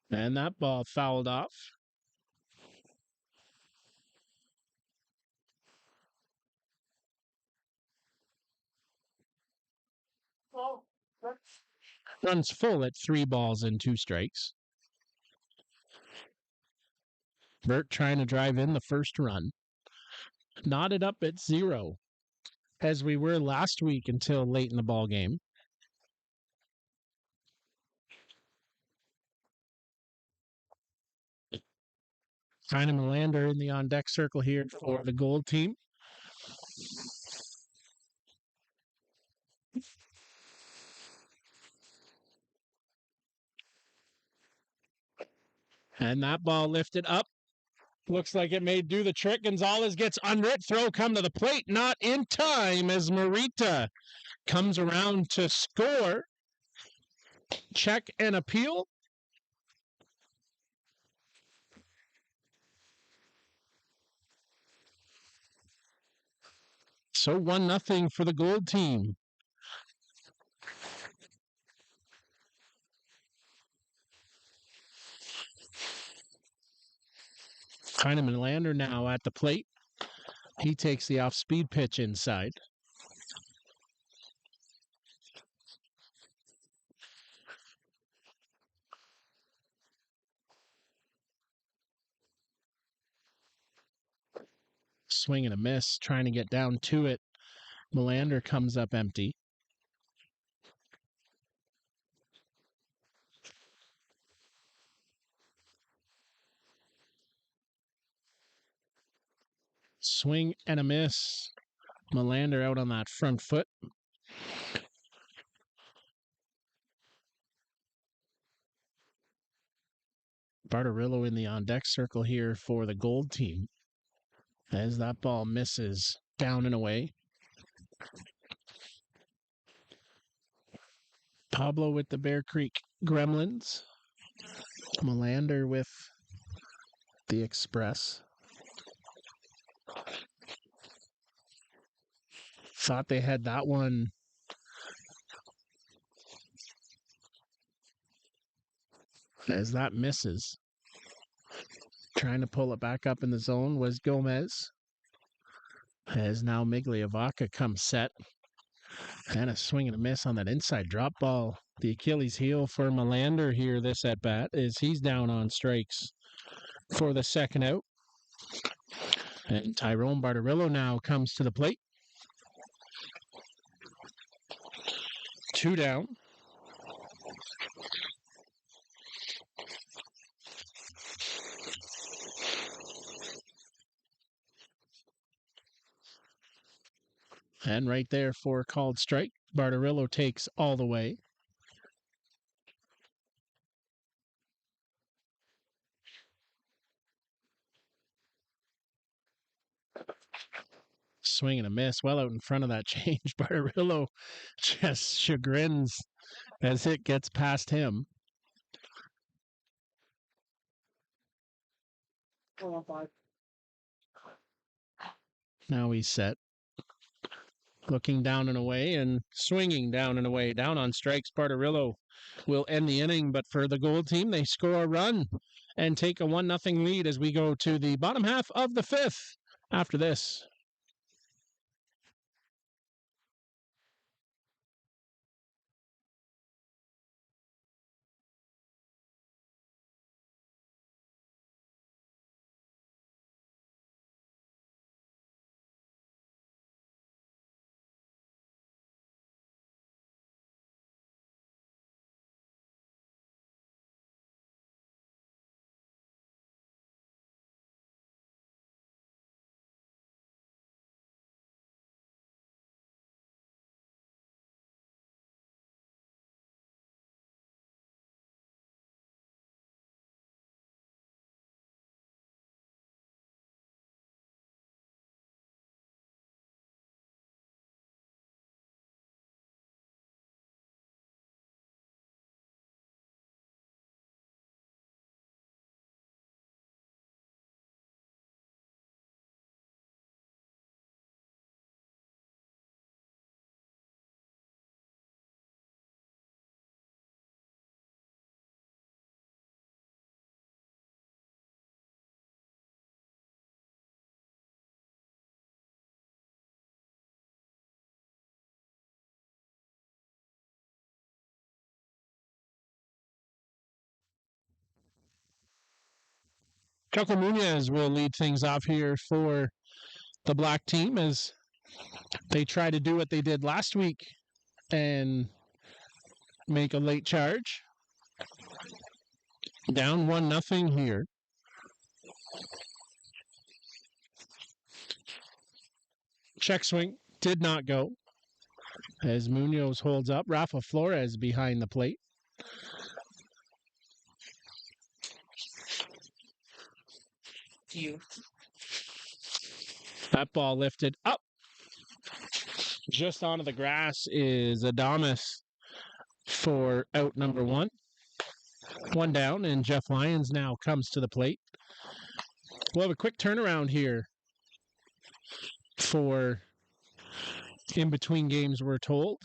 And that ball fouled off. Runs full at 3 balls and 2 strikes. Burt trying to drive in the first run. Knotted up at 0, as we were last week until late in the ball game. Heinem and Lander in the on-deck circle here for the gold team. And that ball lifted up. Looks like it may do the trick. Gonzalez gets under it. Throw come to the plate. Not in time as Morita comes around to score. Check and appeal. So 1-0 for the gold team. Heineman Lander now at the plate. He takes the off-speed pitch inside. Swing and a miss, trying to get down to it. Melander comes up empty. Swing and a miss. Melander out on that front foot. Bartarillo in the on-deck circle here for the gold team. As that ball misses down and away. Pablo with the Bear Creek Gremlins. Melander with the Express. Thought they had that one as that misses. Trying to pull it back up in the zone was Gomez. As now Migliavaca comes set. And a swing and a miss on that inside drop ball. The Achilles heel for Melander here this at bat is he's down on strikes for the second out. And Tyrone Bartarillo now comes to the plate. 2 down. And right there for a called strike. Bartarillo takes all the way. Swing and a miss. Well out in front of that change. Bartarillo just chagrins as it gets past him. Now he's set. Looking down and away and swinging down and away. Down on strikes. Bartarillo will end the inning, but for the Gold team, they score a run and take a 1-0 lead as we go to the bottom half of the fifth after this. Chuckle Munoz will lead things off here for the black team as they try to do what they did last week and make a late charge. Down 1-0 here. Check swing did not go as Munoz holds up. Rafa Flores behind the plate. That ball lifted up. Just onto the grass is Adames for out number one. One down, and Jeff Lyons now comes to the plate. We'll have a quick turnaround here for in between games, we're told.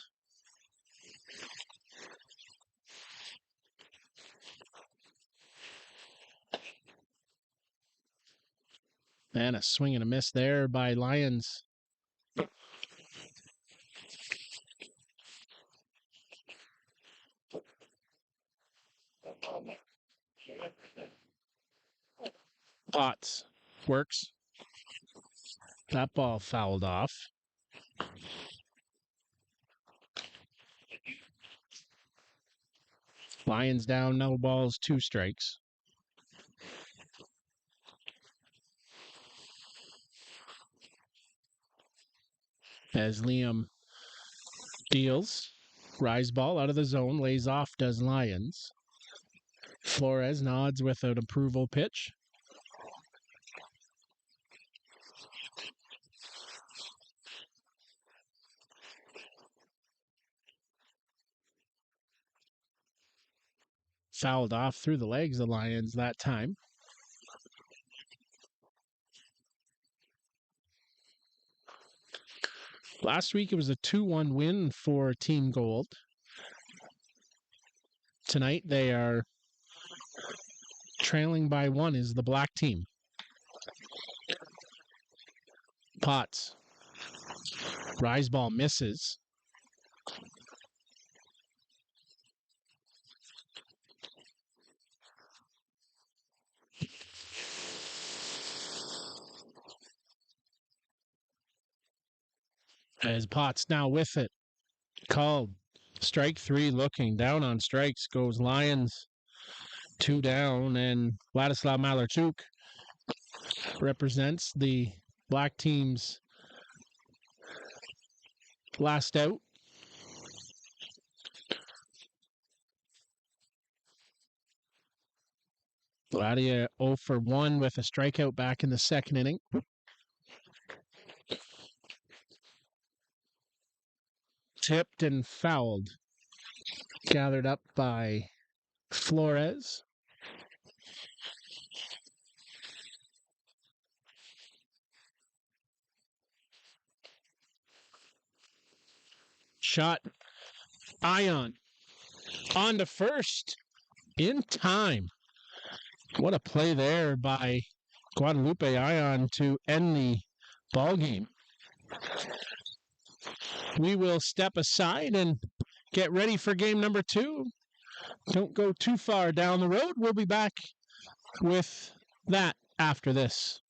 And a swing and a miss there by Lyons. Potts works. That ball fouled off. Lions down, no balls, 2 strikes. As Liam deals, rise ball out of the zone, lays off, does Lyons. Flores nods with an approval pitch. Fouled off through the legs of Lyons that time. Last week it was a 2-1 win for Team Gold. Tonight they are trailing by 1 is the black team. Potts. Rise ball misses. As Potts now with it. Called. Strike 3 looking. Down on strikes goes Lyons. 2 down, and Vladislav Malarchuk represents the black team's Last out. Gladia 0 for 1 with a strikeout back in the second inning. Tipped and fouled. Gathered up by Flores. Shot. Ion. On to first. In time. What a play there by Guadalupe Ion to end the ball game. We will step aside and get ready for game number 2. Don't go too far down the road. We'll be back with that after this.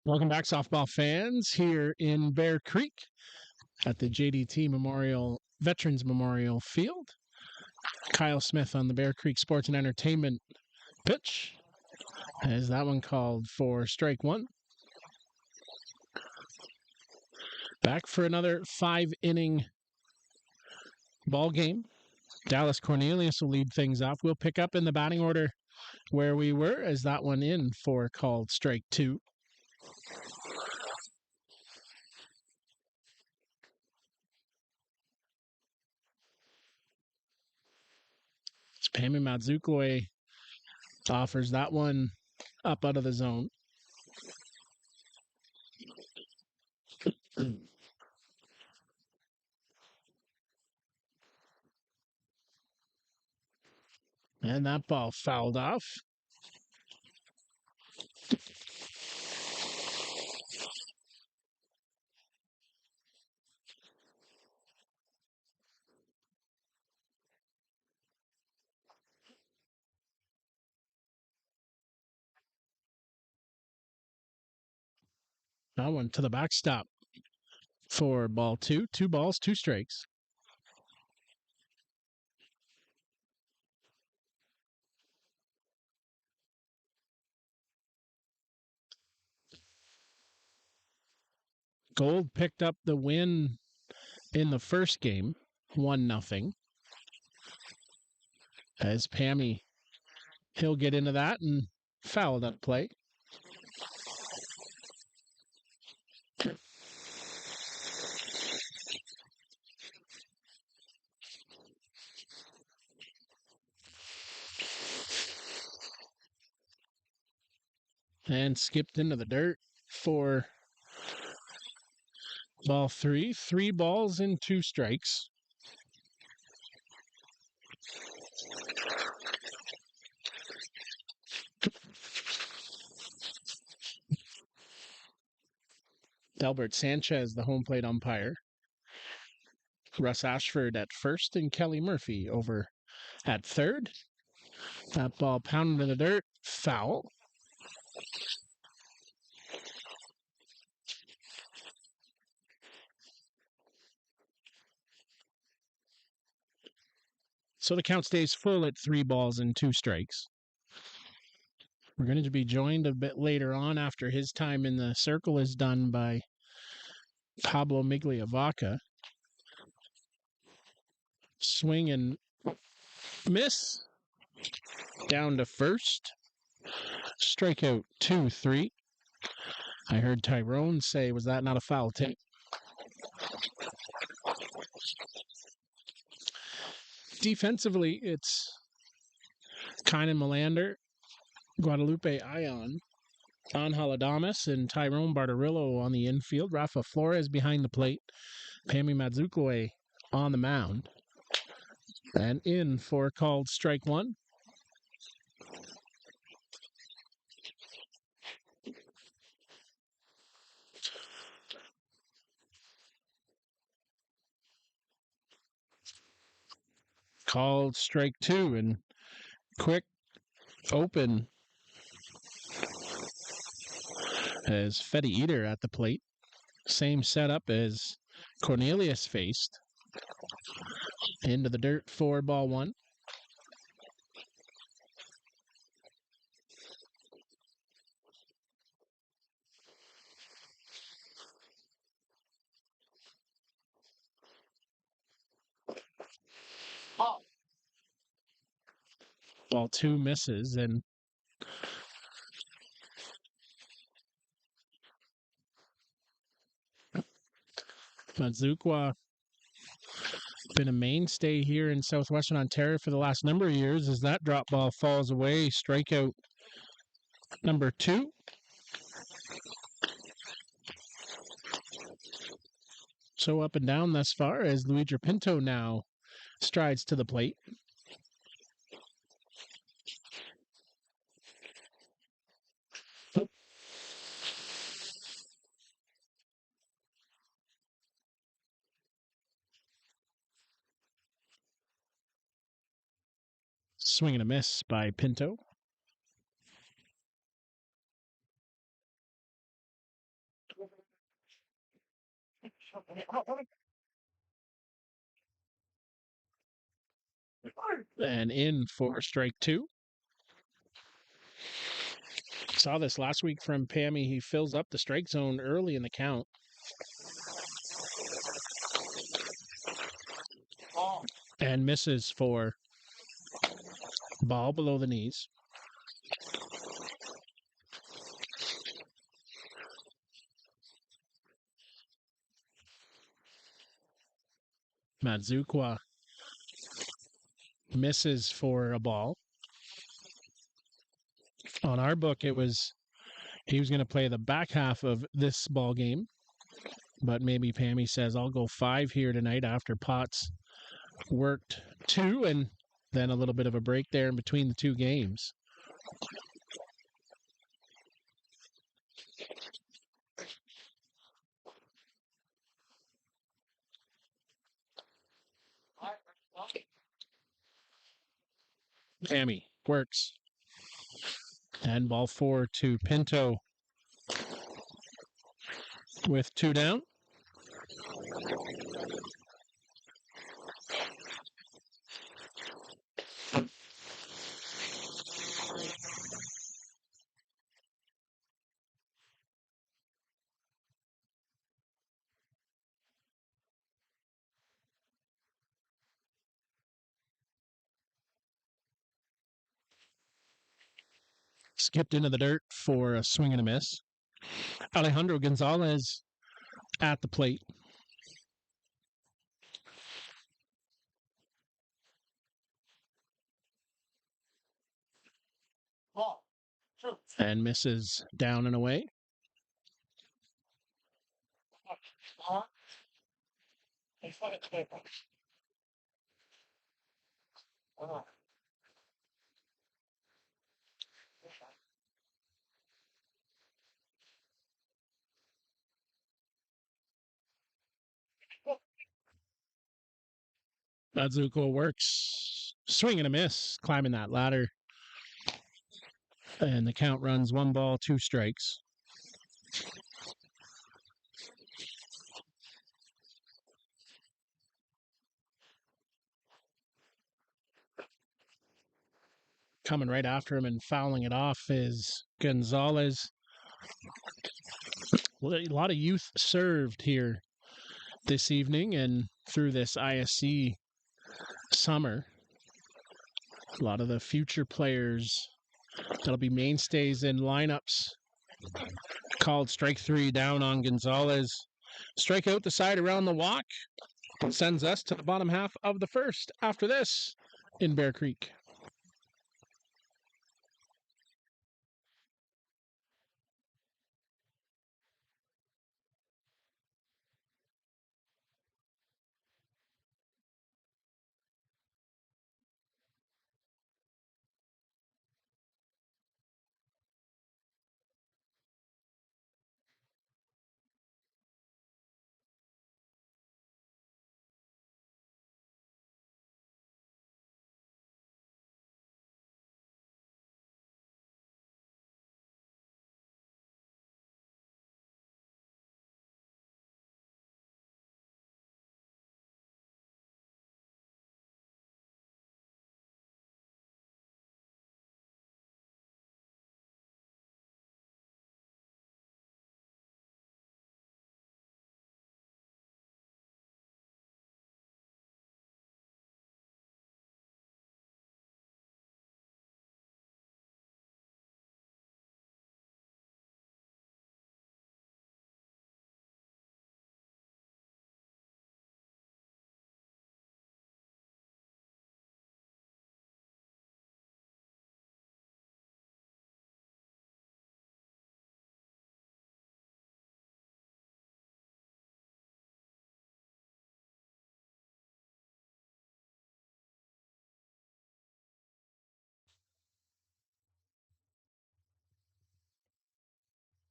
Welcome back, softball fans, here in Bear Creek at the JDT Veterans Memorial Field. Kyle Smith on the Bear Creek Sports and Entertainment pitch. As that one called for strike one. Back for another 5-inning ball game. Dallas Cornelius will lead things off. We'll pick up in the batting order where we were as that one in for called strike two. Pami Mazukwe offers that one up out of the zone. And that ball fouled off. That one to the backstop for ball two. 2 balls, 2 strikes. Gold picked up the win in the first game, 1-0. As Pammy, he'll get into that and foul that play. And skipped into the dirt for ball 3. 3 balls and 2 strikes. Delbert Sanchez, the home plate umpire. Russ Ashford at first and Kelly Murphy over at third. That ball pounded in the dirt. Foul. So the count stays full at 3 balls and 2 strikes. We're going to be joined a bit later on after his time in the circle is done by Pablo Migliavaca. Swing and miss. Down to first. Strikeout 2-3. I heard Tyrone say, was that not a foul tip? Defensively, it's Kynan Melander, Guadalupe Ion, Angel Adames, and Tyrone Bartarillo on the infield. Rafa Flores behind the plate. Pami Mazukwe on the mound. And in for called strike one. Called strike two, and quick open as Fetty Eater at the plate. Same setup as Cornelius faced. Into the dirt for ball one. Ball two misses, and Mazukwa been a mainstay here in southwestern Ontario for the last number of years as that drop ball falls away. Strikeout number 2. So up and down thus far as Luigi Pinto now strides to the plate. Swing and a miss by Pinto. And in for strike two. Saw this last week from Pammy. He fills up the strike zone early in the count. And misses for ball below the knees. Mazukwa misses for a ball. On our book, he was going to play the back half of this ball game, but maybe Pammy says, I'll go 5 here tonight after Potts worked 2 and then a little bit of a break there in between the 2 games. Pammy works. And ball 4 to Pinto with 2 down. Skipped into the dirt for a swing and a miss. Alejandro Gonzalez at the plate. And misses down and away. Mazuko works. Swing and a miss. Climbing that ladder. And the count runs 1 ball, 2 strikes. Coming right after him and fouling it off is Gonzalez. A lot of youth served here this evening and through this ISC summer. A lot of the future players that'll be mainstays in lineups. Called strike 3 down on Gonzalez. Strike out the side around the walk. Sends us to the bottom half of the first after this in Bear Creek.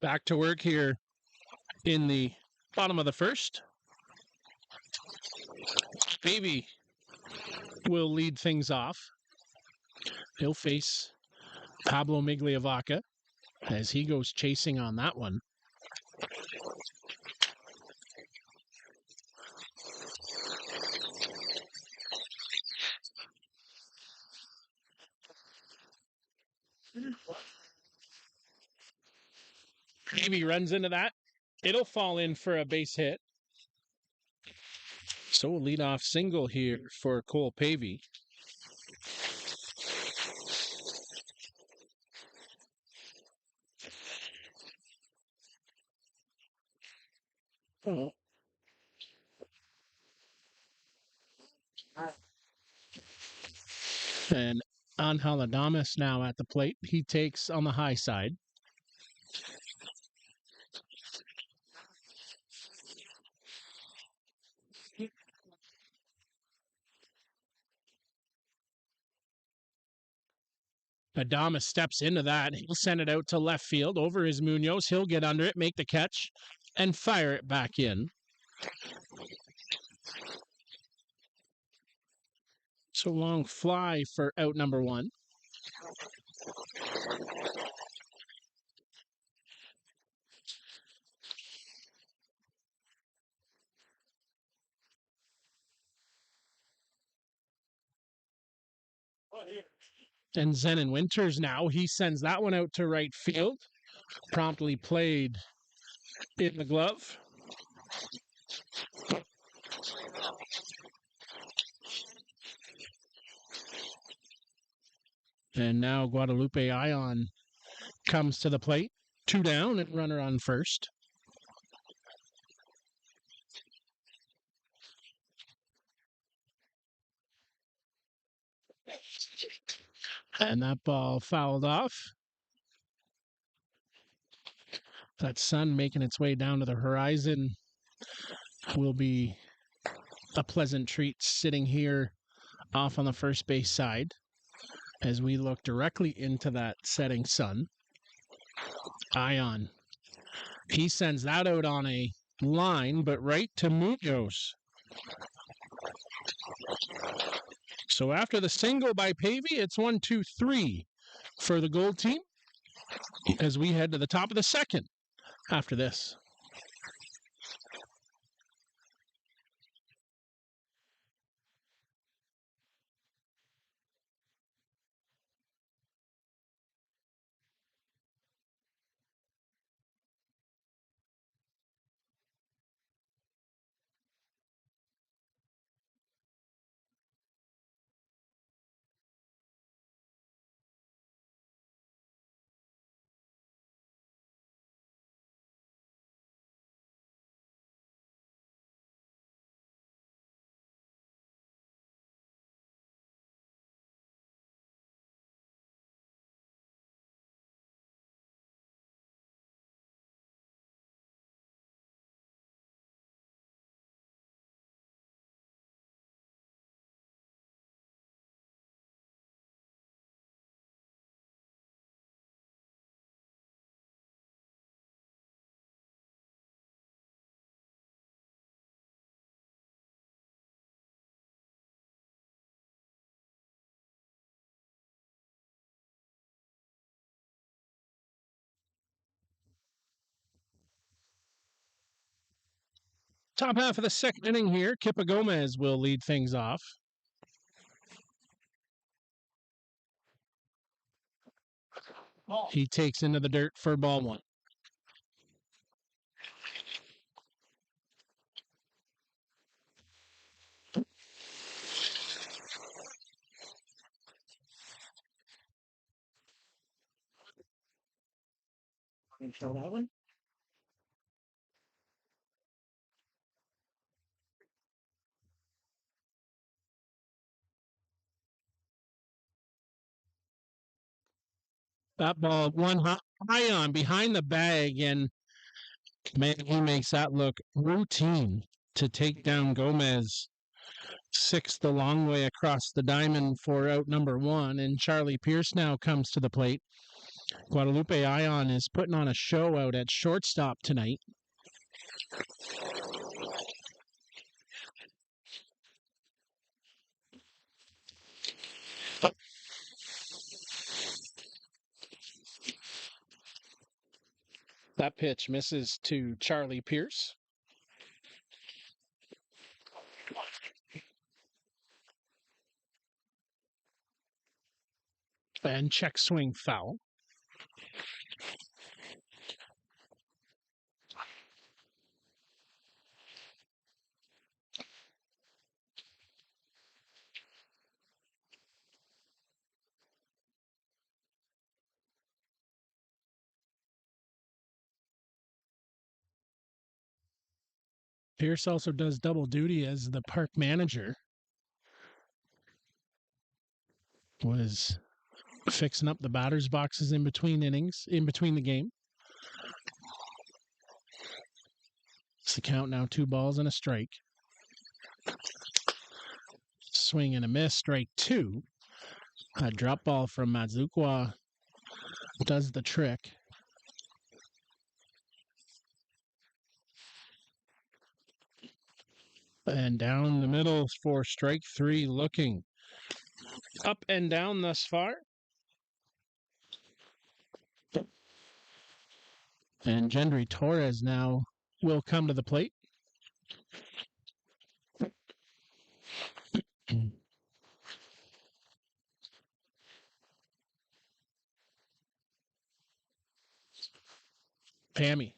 Back to work here in the bottom of the first. Baby will lead things off. He'll face Pablo Migliavaca as he goes chasing on that one. Pavey runs into that. It'll fall in for a base hit. So a leadoff single here for Cole Pavey. And Angel Adames now at the plate. He takes on the high side. Adames steps into that. He'll send it out to left field over his Munoz. He'll get under it, make the catch, and fire it back in. So long fly for out number one. And Zenon Winters now, he sends that one out to right field. Promptly played in the glove. And now Guadalupe Ion comes to the plate. 2 down and runner on first. And that ball fouled off. That sun making its way down to the horizon will be a pleasant treat sitting here off on the first base side as we look directly into that setting sun. Ion. He sends that out on a line, but right to Munoz. So after the single by Pavey, it's 1-2-3 for the Gold team as we head to the top of the second after this. Top half of the second inning here. Kippa Gomez will lead things off. He takes into the dirt for ball one. Show that one. That ball one high on behind the bag, and man, he makes that look routine to take down Gomez. Sixth the long way across the diamond for out number one, and Charlie Pierce now comes to the plate. Guadalupe Ion is putting on a show out at shortstop tonight. That pitch misses to Charlie Pierce. And check swing foul. Pierce also does double duty as the park manager. Was fixing up the batter's boxes in between innings, in between the game. It's the count now, 2 balls and a strike. Swing and a miss, strike 2. A drop ball from Mazukwa does the trick. And down the middle for strike 3, looking up and down thus far. And Gendry Torres now will come to the plate. Pammy.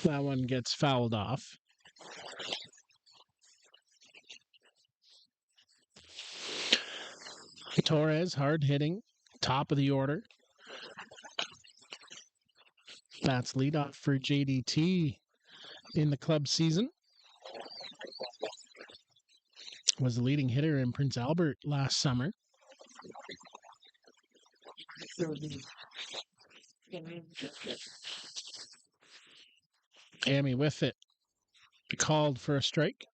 That one gets fouled off. Torres, hard hitting, top of the order. That's leadoff for JDT in the club season. Was the leading hitter in Prince Albert last summer. Amy with it. Called for a strike.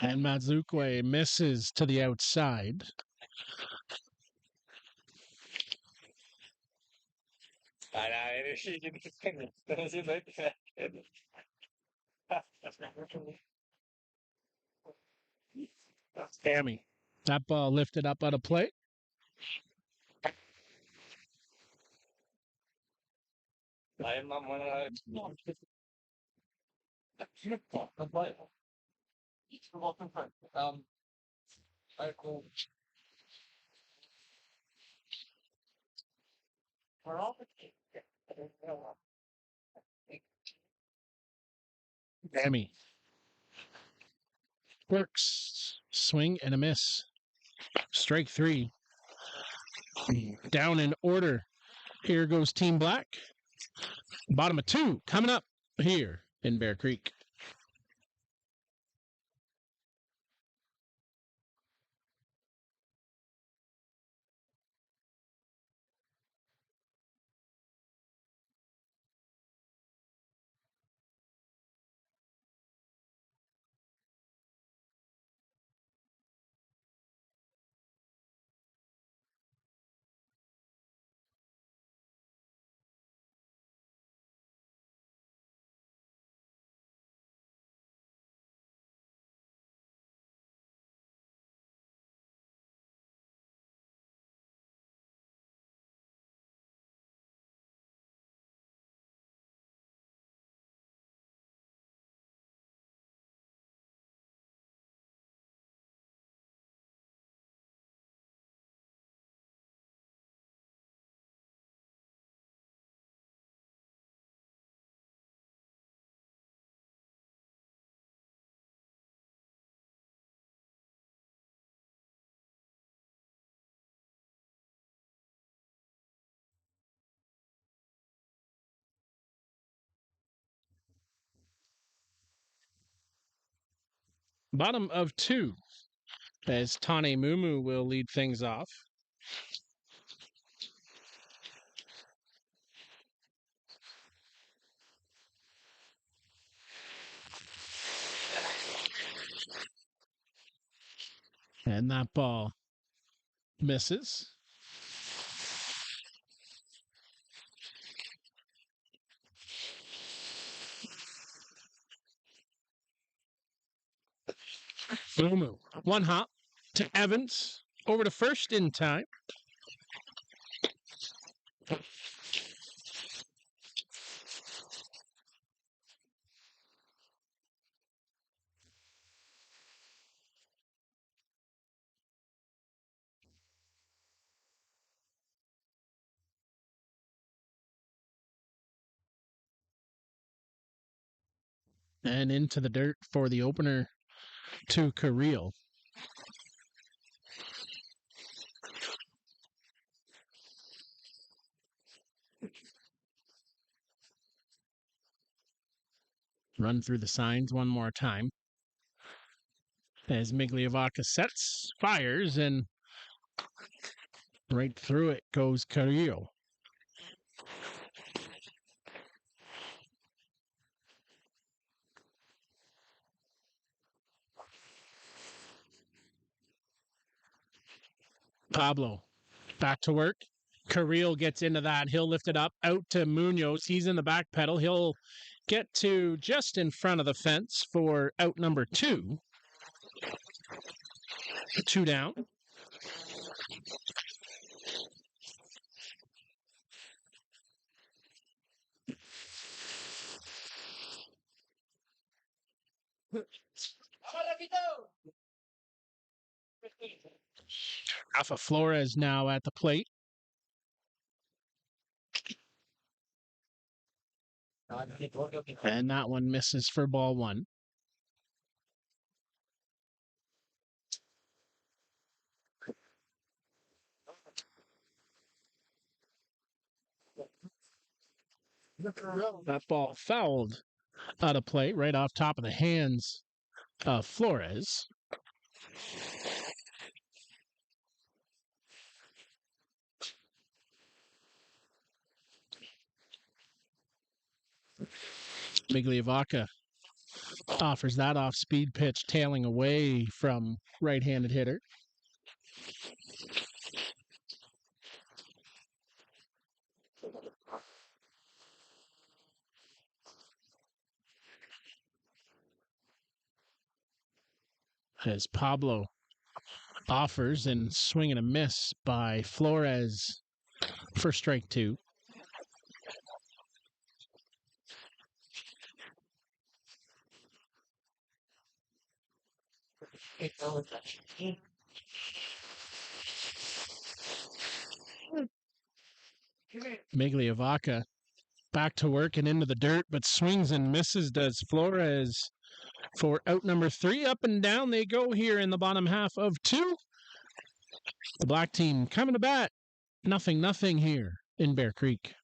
And Mazukwe misses to the outside. Amy. That ball lifted up out of play. Amy. Works. Swing and a miss. Strike 3. Down in order. Here goes Team Black. Bottom of 2 coming up here in Bear Creek. Bottom of 2 as Tane Mumu will lead things off. And that ball misses. Mumu. One hop to Evans. Over to first in time. And into the dirt for the opener to Carril. Run through the signs one more time. As Migliovaca sets, fires, and right through it goes Carril. Pablo back to work. Carril gets into that. He'll lift it up out to Munoz. He's in the back pedal. He'll get to just in front of the fence for out number 2. 2 down. Rafa Flores now at the plate. And that one misses for ball 1. That ball fouled out of play right off top of the hands of Flores. Migliovaca offers that off-speed pitch, tailing away from right-handed hitter. As Pablo offers and swing and a miss by Flores for strike 2. Migliovaca back to work and into the dirt, but swings and misses does Flores for out number 3. Up and down they go here in the bottom half of 2. The black team coming to bat. 0-0 here in Bear Creek.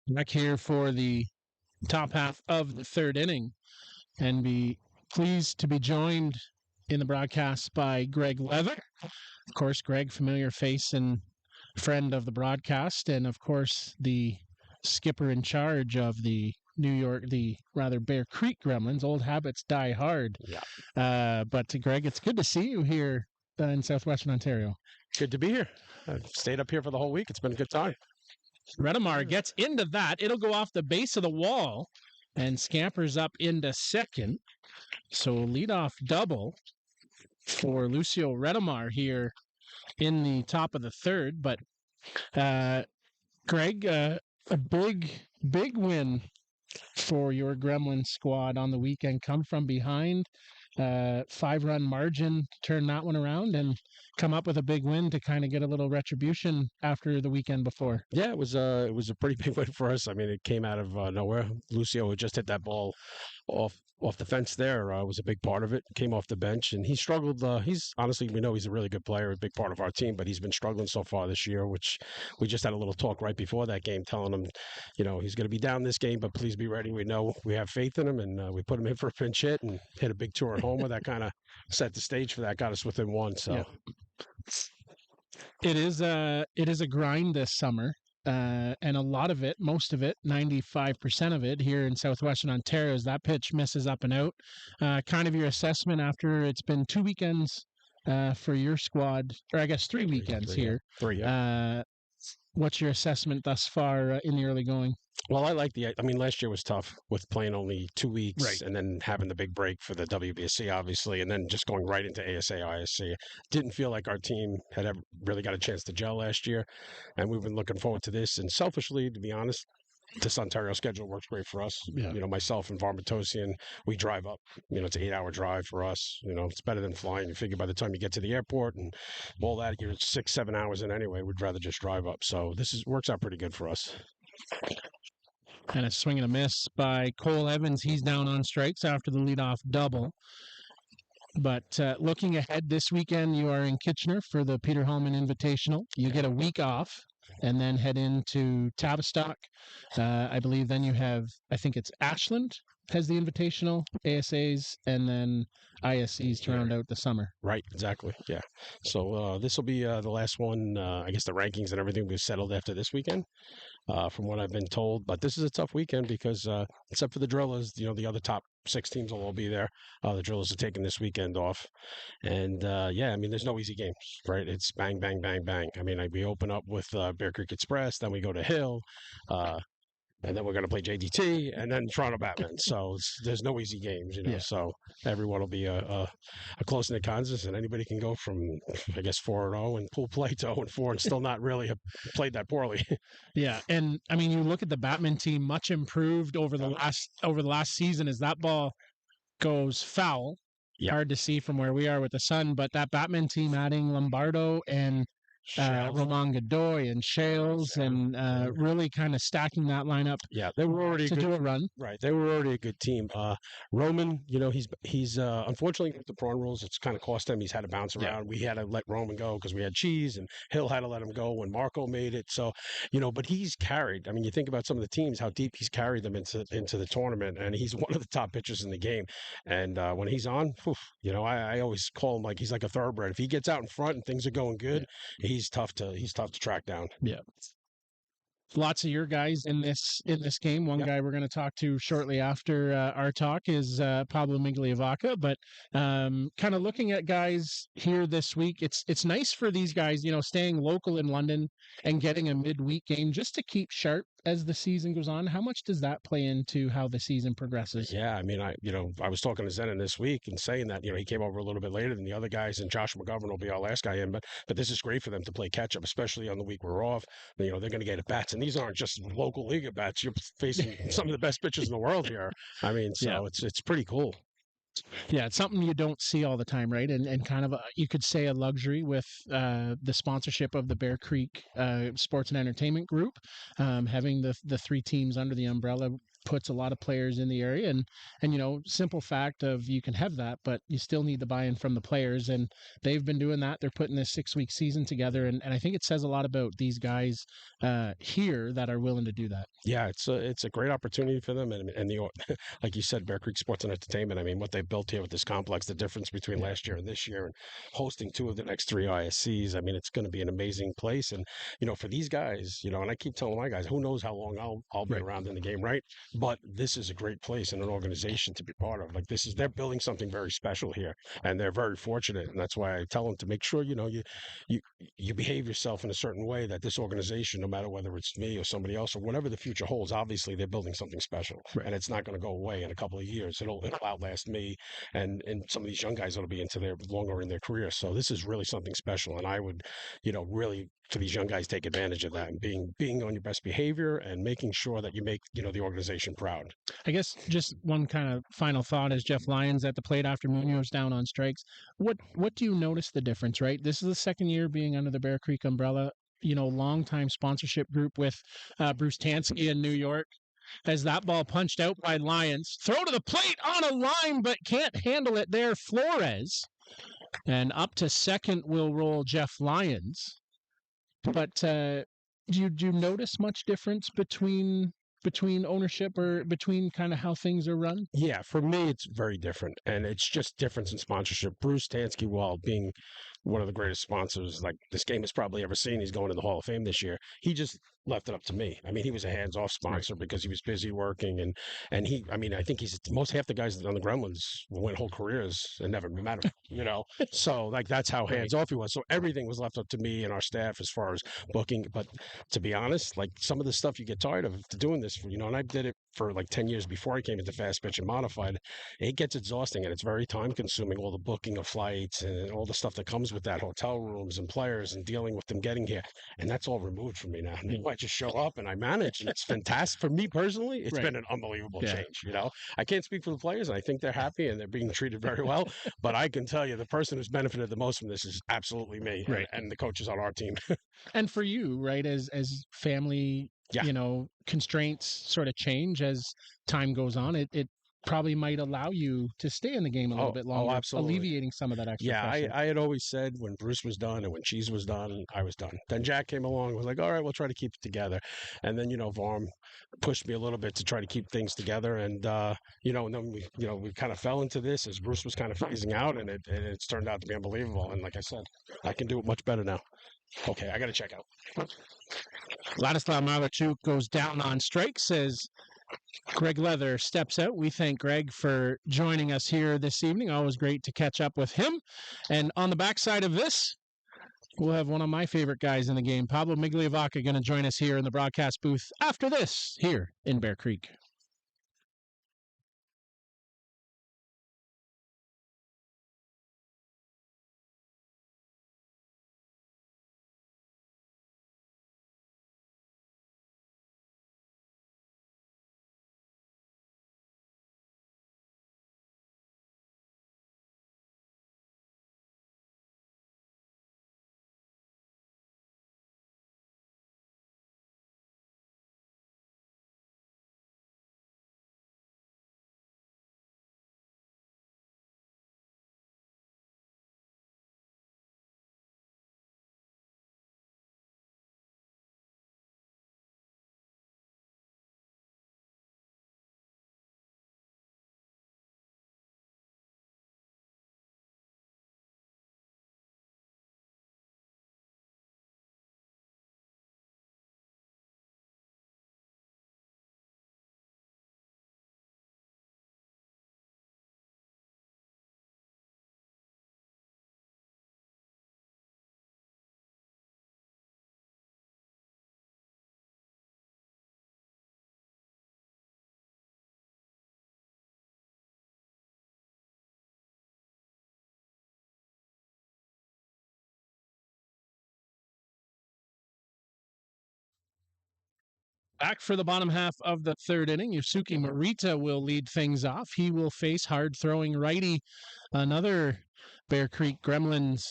Back here for the top half of the 3rd inning, and be pleased to be joined in the broadcast by Greg Leather. Of course, Greg, familiar face and friend of the broadcast, and of course the skipper in charge of the Bear Creek Gremlins. Old habits die hard. Yeah. But Greg, it's good to see you here in southwestern Ontario. Good to be here. I've stayed up here for the whole week. It's been a good time. Redemar gets into that. It'll go off the base of the wall and scampers up into second. So leadoff double for Lucio Redemar here in the top of the third. But Greg, a big win for your Gremlin squad on the weekend. Come from behind, 5-run margin, turn that one around and come up with a big win to kind of get a little retribution after the weekend before. Yeah, it was a pretty big win for us. I mean, it came out of nowhere. Lucio had just hit that ball off the fence there, was a big part of it. Came off the bench, and he struggled. He's honestly, we know he's a really good player, a big part of our team, but he's been struggling so far this year, which we just had a little talk right before that game telling him, he's going to be down this game, but please be ready. We know we have faith in him, and we put him in for a pinch hit and hit a big two-run homer. That kind of set the stage for that, got us within one. So. Yeah. It is a grind this summer. And a lot of it, most of it, 95% of it here in southwestern Ontario, is that pitch misses up and out. Kind of your assessment after it's been 2 weekends for your squad, or I guess 3 weekends here. Three, yeah. What's your assessment thus far in the early going? Well, last year was tough with playing only 2 weeks Right. and then having the big break for the WBSC, obviously, and then just going right into ASA, ISC. Didn't feel like our team had ever really got a chance to gel last year, and we've been looking forward to this. And selfishly, to be honest, this Ontario schedule works great for us. Yeah. Myself and Varmatosian, we drive up. It's an 8-hour drive for us. It's better than flying. You figure by the time you get to the airport and all that, you're 6-7 hours in anyway. We'd rather just drive up. So works out pretty good for us. And a swing and a miss by Cole Evans. He's down on strikes after the leadoff double. But looking ahead this weekend, you are in Kitchener for the Peter Hallman Invitational. You get a week off and then head into Tavistock. I believe then you have, I think it's Ashland has the Invitational, ASAs, and then ISCs to round out the summer. Right, exactly. Yeah. So this will be the last one. I guess the rankings and everything will be settled after this weekend, from what I've been told. But this is a tough weekend because except for the Drillers, the other top 6 teams will all be there. The Drillers are taking this weekend off. And there's no easy games, right? It's bang, bang, bang, bang. I mean, we open up with Bear Creek Express, then we go to Hill, and then we're going to play JDT, and then Toronto Batman. So there's no easy games, Yeah. So everyone will be a close-knit contest, and anybody can go from, I guess, 4-0 and pool play to 0-4 and still not really have played that poorly. Yeah, and I mean, you look at the Batman team, much improved over the last season as that ball goes foul. Yeah. Hard to see from where we are with the sun, but that Batman team adding Lombardo and Roman Godoy and Shales and really kind of stacking that lineup. Yeah, they were already do a run. Right, they were already a good team. Roman, he's unfortunately with the prawn rules, it's kind of cost him. He's had to bounce around. Yeah. We had to let Roman go because we had Cheese, and Hill had to let him go when Marco made it. So, but he's carried. I mean, you think about some of the teams, how deep he's carried them into the tournament, and he's one of the top pitchers in the game. And when he's on, I always call him like he's like a thoroughbred. If he gets out in front and things are going good, he's tough to track down. Yeah. Lots of your guys in this game. One guy we're going to talk to shortly after our talk is Pablo Migliavaca. But kind of looking at guys here this week, it's nice for these guys, staying local in London and getting a midweek game just to keep sharp as the season goes on. How much does that play into how the season progresses? Yeah, I mean, I was talking to Zenon this week and saying that he came over a little bit later than the other guys, and Josh McGovern will be our last guy in. But this is great for them to play catch up, especially on the week we're off. They're going to get at bats, and these aren't just local league at bats. You're facing some of the best pitchers in the world here. I mean, so it's pretty cool. Yeah, it's something you don't see all the time, right? And kind of you could say a luxury with the sponsorship of the Bear Creek Sports and Entertainment Group, having the 3 teams under the umbrella puts a lot of players in the area, and simple fact of you can have that, but you still need the buy-in from the players, and they've been doing that. They're putting this 6-week season together, and I think it says a lot about these guys here that are willing to do that. Yeah, it's a great opportunity for them, and the like you said, Bear Creek Sports and Entertainment. I mean, what they built here with this complex, the difference between last year and this year, and hosting 2 of the next 3 ISCs. I mean, it's going to be an amazing place, and for these guys, and I keep telling my guys, who knows how long I'll be around in the game, right? but this is a great place and an organization to be part of. Like they're building something very special here, and they're very fortunate. And that's why I tell them to make sure, you you behave yourself in a certain way that this organization, no matter whether it's me or somebody else or whatever the future holds, obviously they're building something special, Right. and it's not going to go away in a couple of years. It'll outlast me and some of these young guys that'll be into their longer in their career. So this is really something special, and I would, really for these young guys take advantage of that and being on your best behavior and making sure that you make the organization proud. I guess just one kind of final thought as Jeff Lyons at the plate after Munoz down on strikes. What do you notice the difference, right? This is the second year being under the Bear Creek umbrella, longtime sponsorship group with Bruce Tansky in New York. As that ball punched out by Lyons, throw to the plate on a line, but can't handle it there, Flores. And up to second will roll Jeff Lyons. But do you notice much difference between ownership or between kind of how things are run? Yeah, for me, it's very different, and it's just difference in sponsorship. Bruce Tansky, while being one of the greatest sponsors like this game has probably ever seen, he's going to the Hall of Fame this year. He just left it up to me. I mean, he was a hands-off sponsor because he was busy working, and he. I mean, I think he's half the guys on the Gremlins went whole careers and never met him. So like that's how hands-off he was. So everything was left up to me and our staff as far as booking. But to be honest, like some of the stuff you get tired of doing this for, and I did it for like 10 years before I came into fast pitch and modified. It gets exhausting and it's very time consuming, all the booking of flights and all the stuff that comes with that, hotel rooms and players and dealing with them getting here. And that's all removed from me now. I just show up and I manage, and it's fantastic. For me personally, it's been an unbelievable change. I can't speak for the players, and I think they're happy and they're being treated very well. But I can tell you the person who's benefited the most from this is absolutely me and the coaches on our team. And for you, right, as family, constraints sort of change as time goes on, it probably might allow you to stay in the game a little bit longer, alleviating some of that extra pressure. I had always said when Bruce was done and when Cheese was done, I was done. Then Jack came along and was like, all right, we'll try to keep it together. And then, Varm pushed me a little bit to try to keep things together. And, and then we kind of fell into this as Bruce was kind of phasing out, and it's turned out to be unbelievable. And like I said, I can do it much better now. Okay, I got to check out. Ladislav Malachuk goes down on strikes as Greg Leather steps out. We thank Greg for joining us here this evening. Always great to catch up with him. And on the backside of this, we'll have one of my favorite guys in the game, Pablo Migliavacca, going to join us here in the broadcast booth after this here in Bear Creek. Back for the bottom half of the third inning, Yusuke Morita will lead things off. He will face hard-throwing righty, another Bear Creek Gremlins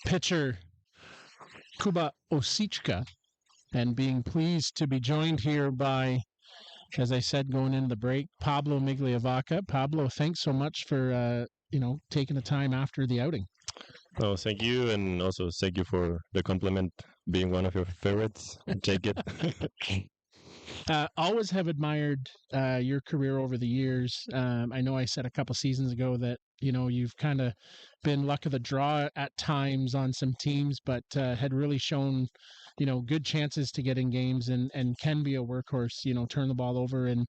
pitcher, Kuba Osichka, and being pleased to be joined here by, as I said, going into the break, Pablo Migliavacca. Pablo, thanks so much for taking the time after the outing. Oh, thank you, and also thank you for the compliment, being one of your favorites. Take it. Always have admired your career over the years. I know I said a couple seasons ago that you've kind of been luck of the draw at times on some teams, but had really shown, good chances to get in games and can be a workhorse, turn the ball over and,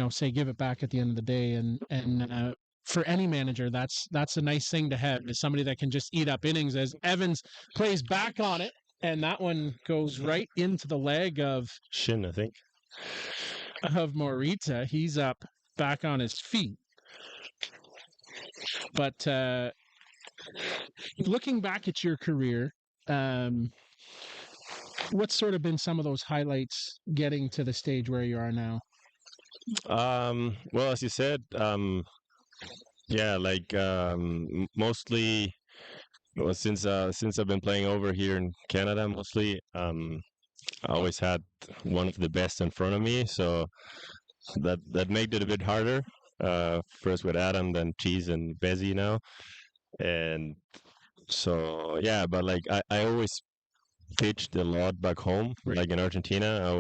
say give it back at the end of the day. And for any manager, that's a nice thing to have, is somebody that can just eat up innings, as Evans plays back on it. And that one goes right into the leg of Shin, I think. Morita. He's up back on his feet. But looking back at your career, what's sort of been some of those highlights getting to the stage where you are now? Well, as you said, yeah, like mostly, well, since I've been playing over here in Canada, mostly, I always had one of the best in front of me, so that made it a bit harder. First with Adam, then Cheese and Bezzy now, and so yeah, but like I always pitched a lot back home, like in Argentina. I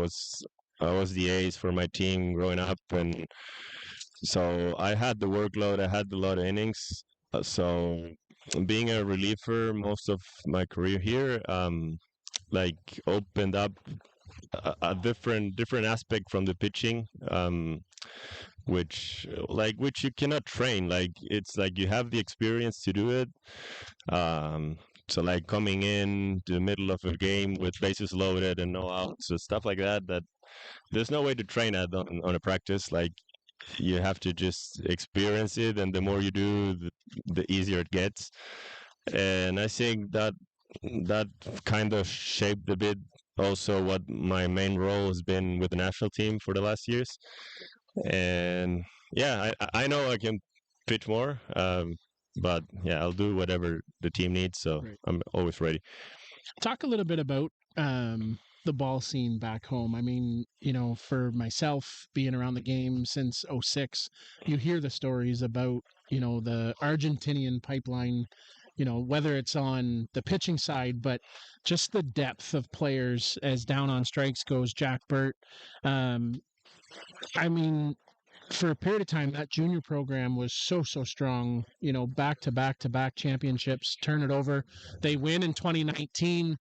was the ace for my team growing up, and so I had the workload. I had a lot of innings. So being a reliever most of my career here, like opened up a different aspect from the pitching, which you cannot train. Like it's like you have the experience to do it. So like coming in to the middle of a game with bases loaded and no outs, so stuff like that. That there's no way to train at on a practice. Like you have to just experience it, and the more you do, the easier it gets. And I think that kind of shaped a bit also what my main role has been with the national team for the last years. And yeah, I know I can pitch more, but yeah, I'll do whatever the team needs. So I'm always ready. Talk a little bit about the ball scene back home. I mean, for myself, being around the game since '06, you hear the stories about, the Argentinian pipeline, whether it's on the pitching side, but just the depth of players as down on strikes goes. Jack Burt. I mean, for a period of time, that junior program was so strong, back to back to back championships, turn it over. They win in 2019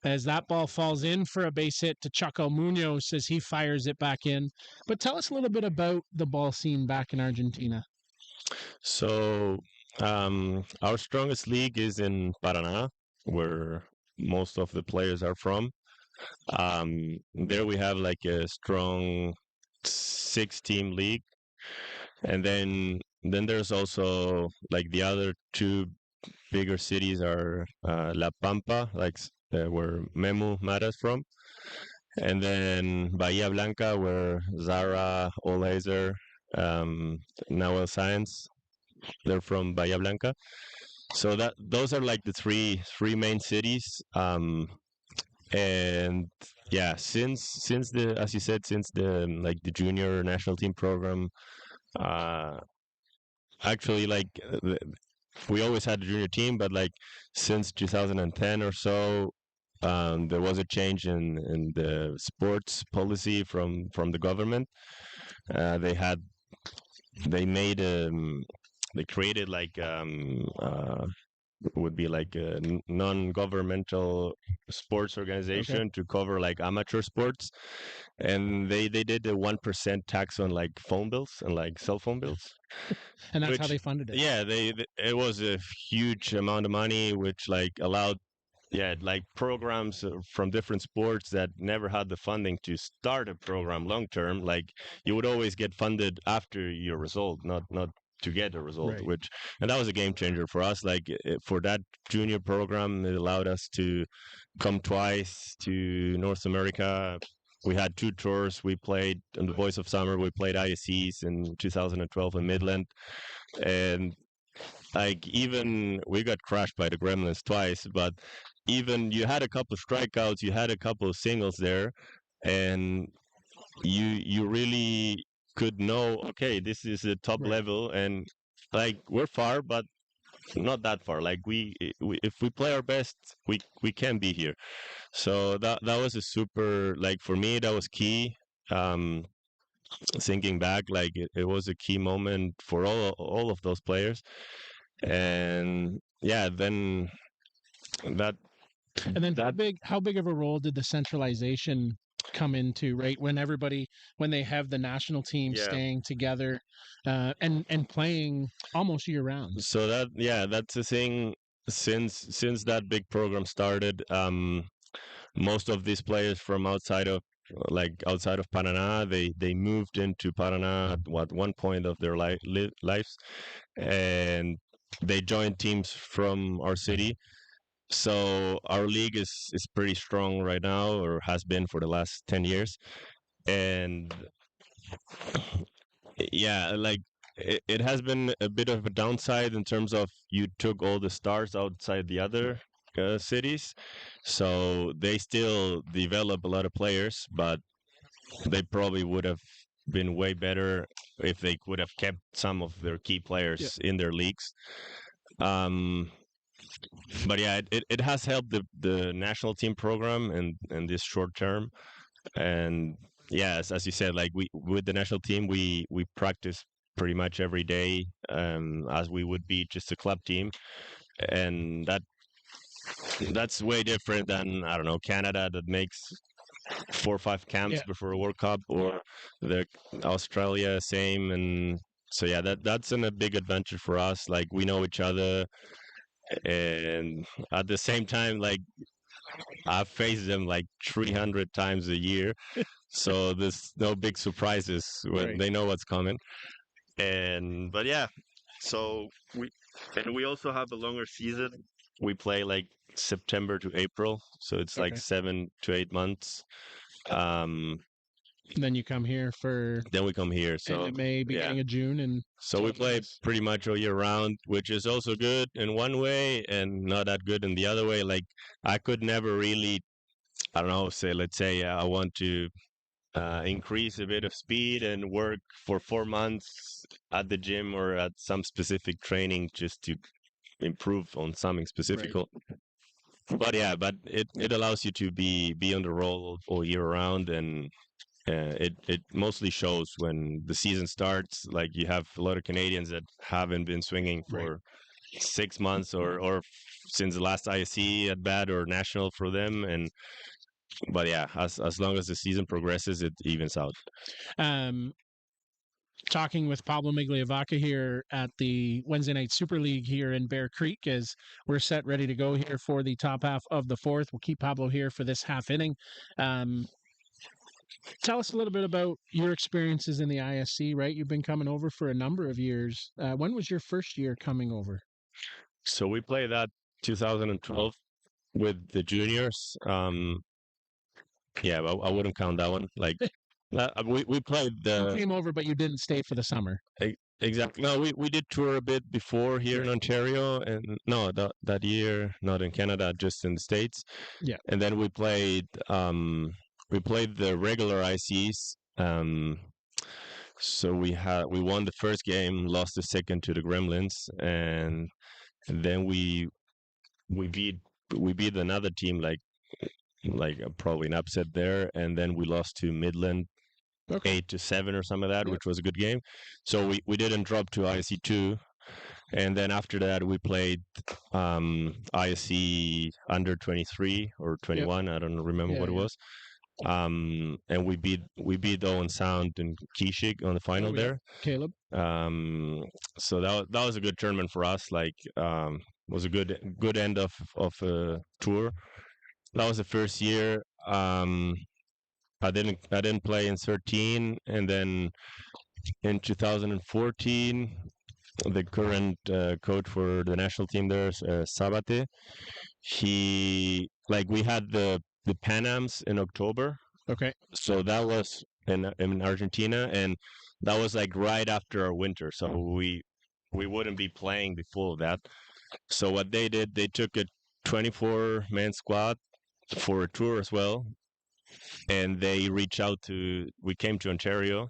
as that ball falls in for a base hit to Chaco Munoz as he fires it back in. But tell us a little bit about the ball scene back in Argentina. So our strongest league is in Paraná, where most of the players are from. There we have like a strong 6-team league, and then there's also like the other two bigger cities are La Pampa, like where Memu Mara's from, and then Bahia Blanca, where Zara, Olazer, Nawel Science, they're from Bahia Blanca. So that those are like the three main cities. And yeah, since the, as you said, since the like the junior national team program, uh, actually like we always had a junior team, but like since 2010 or so, there was a change in the sports policy from the government. They had they made they created like would be like a non-governmental sports organization to cover like amateur sports, and they did a 1% tax on like phone bills and like cell phone bills, and that's how they funded it. Yeah, it was a huge amount of money, which like allowed like programs from different sports that never had the funding to start a program long term. Like you would always get funded after your result, not to get a result, which, and that was a game changer for us. Like for that junior program, it allowed us to come twice to North America. We had 2 tours. We played in the Voice of Summer. We played ISEs in 2012 in Midland, and like even we got crushed by the Gremlins twice, but even you had a couple of strikeouts, you had a couple of singles there, and you really could know, okay, this is a top level, and like we're far, but not that far. Like we if we play our best, we can be here. So that was a super, like for me that was key. Thinking back, like it was a key moment for all of those players. and yeah, then that And then that how big of a role did the centralization come into, right? When they have the national team yeah. staying together and playing almost year round. So that's the thing. Since that big program started, most of these players from outside of Paraná, they moved into Paraná at one point of their lives, and they joined teams from our city. So our league is pretty strong right now, or has been for the last 10 years, and yeah, like it has been a bit of a downside in terms of you took all the stars outside the other cities, so they still develop a lot of players, but they probably would have been way better if they could have kept some of their key players in their leagues. Um, but yeah, it has helped the national team program in this short term. And yeah, as you said, like we with the national team, we practice pretty much every day, as we would be just a club team, and that's way different than, I don't know, Canada that makes 4 or 5 camps before a World Cup, or the Australia same. And so yeah, that's a big adventure for us. Like we know each other, and at the same time, like I've faced them like 300 times a year, so there's no big surprises when Right. they know what's coming. And but yeah, so we also have a longer season. We play like September to April, so it's like Okay. 7 to 8 months. Um, Then you come here for then we come here. end So of May, beginning of June, and so we play Nice. pretty much all year round, which is also good in one way and not that good in the other way. Like I could never really, I don't know, let's say I want to increase a bit of speed and work for 4 months at the gym or at some specific training just to improve on something specific. But yeah, but it allows you to be on the roll all year round, and it mostly shows when the season starts. Like you have a lot of Canadians that haven't been swinging for 6 months or since the last ISC at bat or national for them. And but yeah, as long as the season progresses, it evens out. Talking with Pablo Migliavaca here at the Wednesday Night Super League here in Bear Creek as we're set ready to go here for the top half of the fourth. We'll keep Pablo here for this half inning. Tell us a little bit about your experiences in the ISC, right? You've been coming over for a number of years. When was your first year coming over? So we played that 2012 with the juniors. Yeah, I wouldn't count that one. Like we played You came over, but you didn't stay for the summer. Exactly. No, we did tour a bit before here in Ontario, and no, that year not in Canada, just in the States. Yeah. And then we played the regular ICs. So we won the first game, lost the second to the Gremlins, and then we beat another team like probably an upset there, and then we lost to Midland 8-7 or some of that, which was a good game. So we didn't drop to ISC2, and then after that we played ISC under 23 or 21. I don't remember what it was. And we beat Owen Sound and Kishik on the final there. Caleb. So that was a good tournament for us. Like was a good end of a tour. That was the first year. I didn't play in 13, and then in 2014, the current coach for the national team there, Sabate, we had the Pan Ams in October. Okay. So that was in Argentina, and that was like right after our winter. So we wouldn't be playing before that. So what they did, they took a 24-man squad for a tour as well, and they we came to Ontario,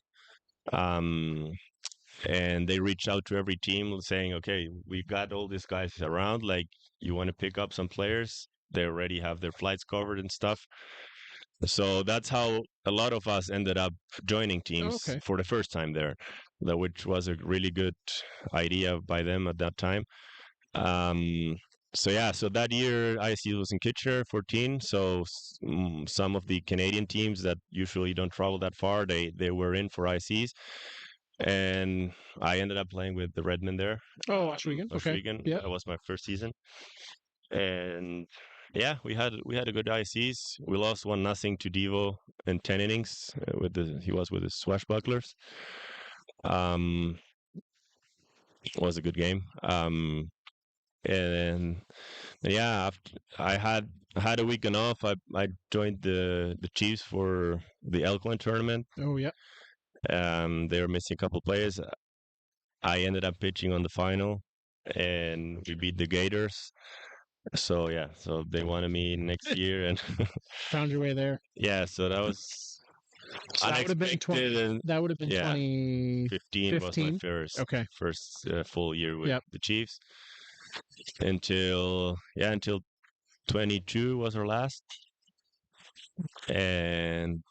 and they reached out to every team saying, okay, we got all these guys around, like you want to pick up some players, they already have their flights covered and stuff. So that's how a lot of us ended up joining teams for the first time there, which was a really good idea by them at that time. Um, so yeah, so that year IC was in Kitchener, 14. So some of the Canadian teams that usually don't travel that far, they were in for ICs, and I ended up playing with the Redmen there. Oh, Oswego. Okay. Oswego. Yeah. That was my first season, and yeah, we had a good ICs. We lost 1-0 to Devo in 10 innings he was with the Swashbucklers. Um, it was a good game. And yeah, after I had a weekend off. I joined the Chiefs for the Elkland tournament. Oh, yeah. They were missing a couple players. I ended up pitching on the final, and we beat the Gators. So yeah, so they wanted me next year, and Found your way there. yeah, so that was So that would have been unexpected. And That would have been yeah, 15 was my 2015. Okay. first full year with Yep. the Chiefs until 22 was our last, and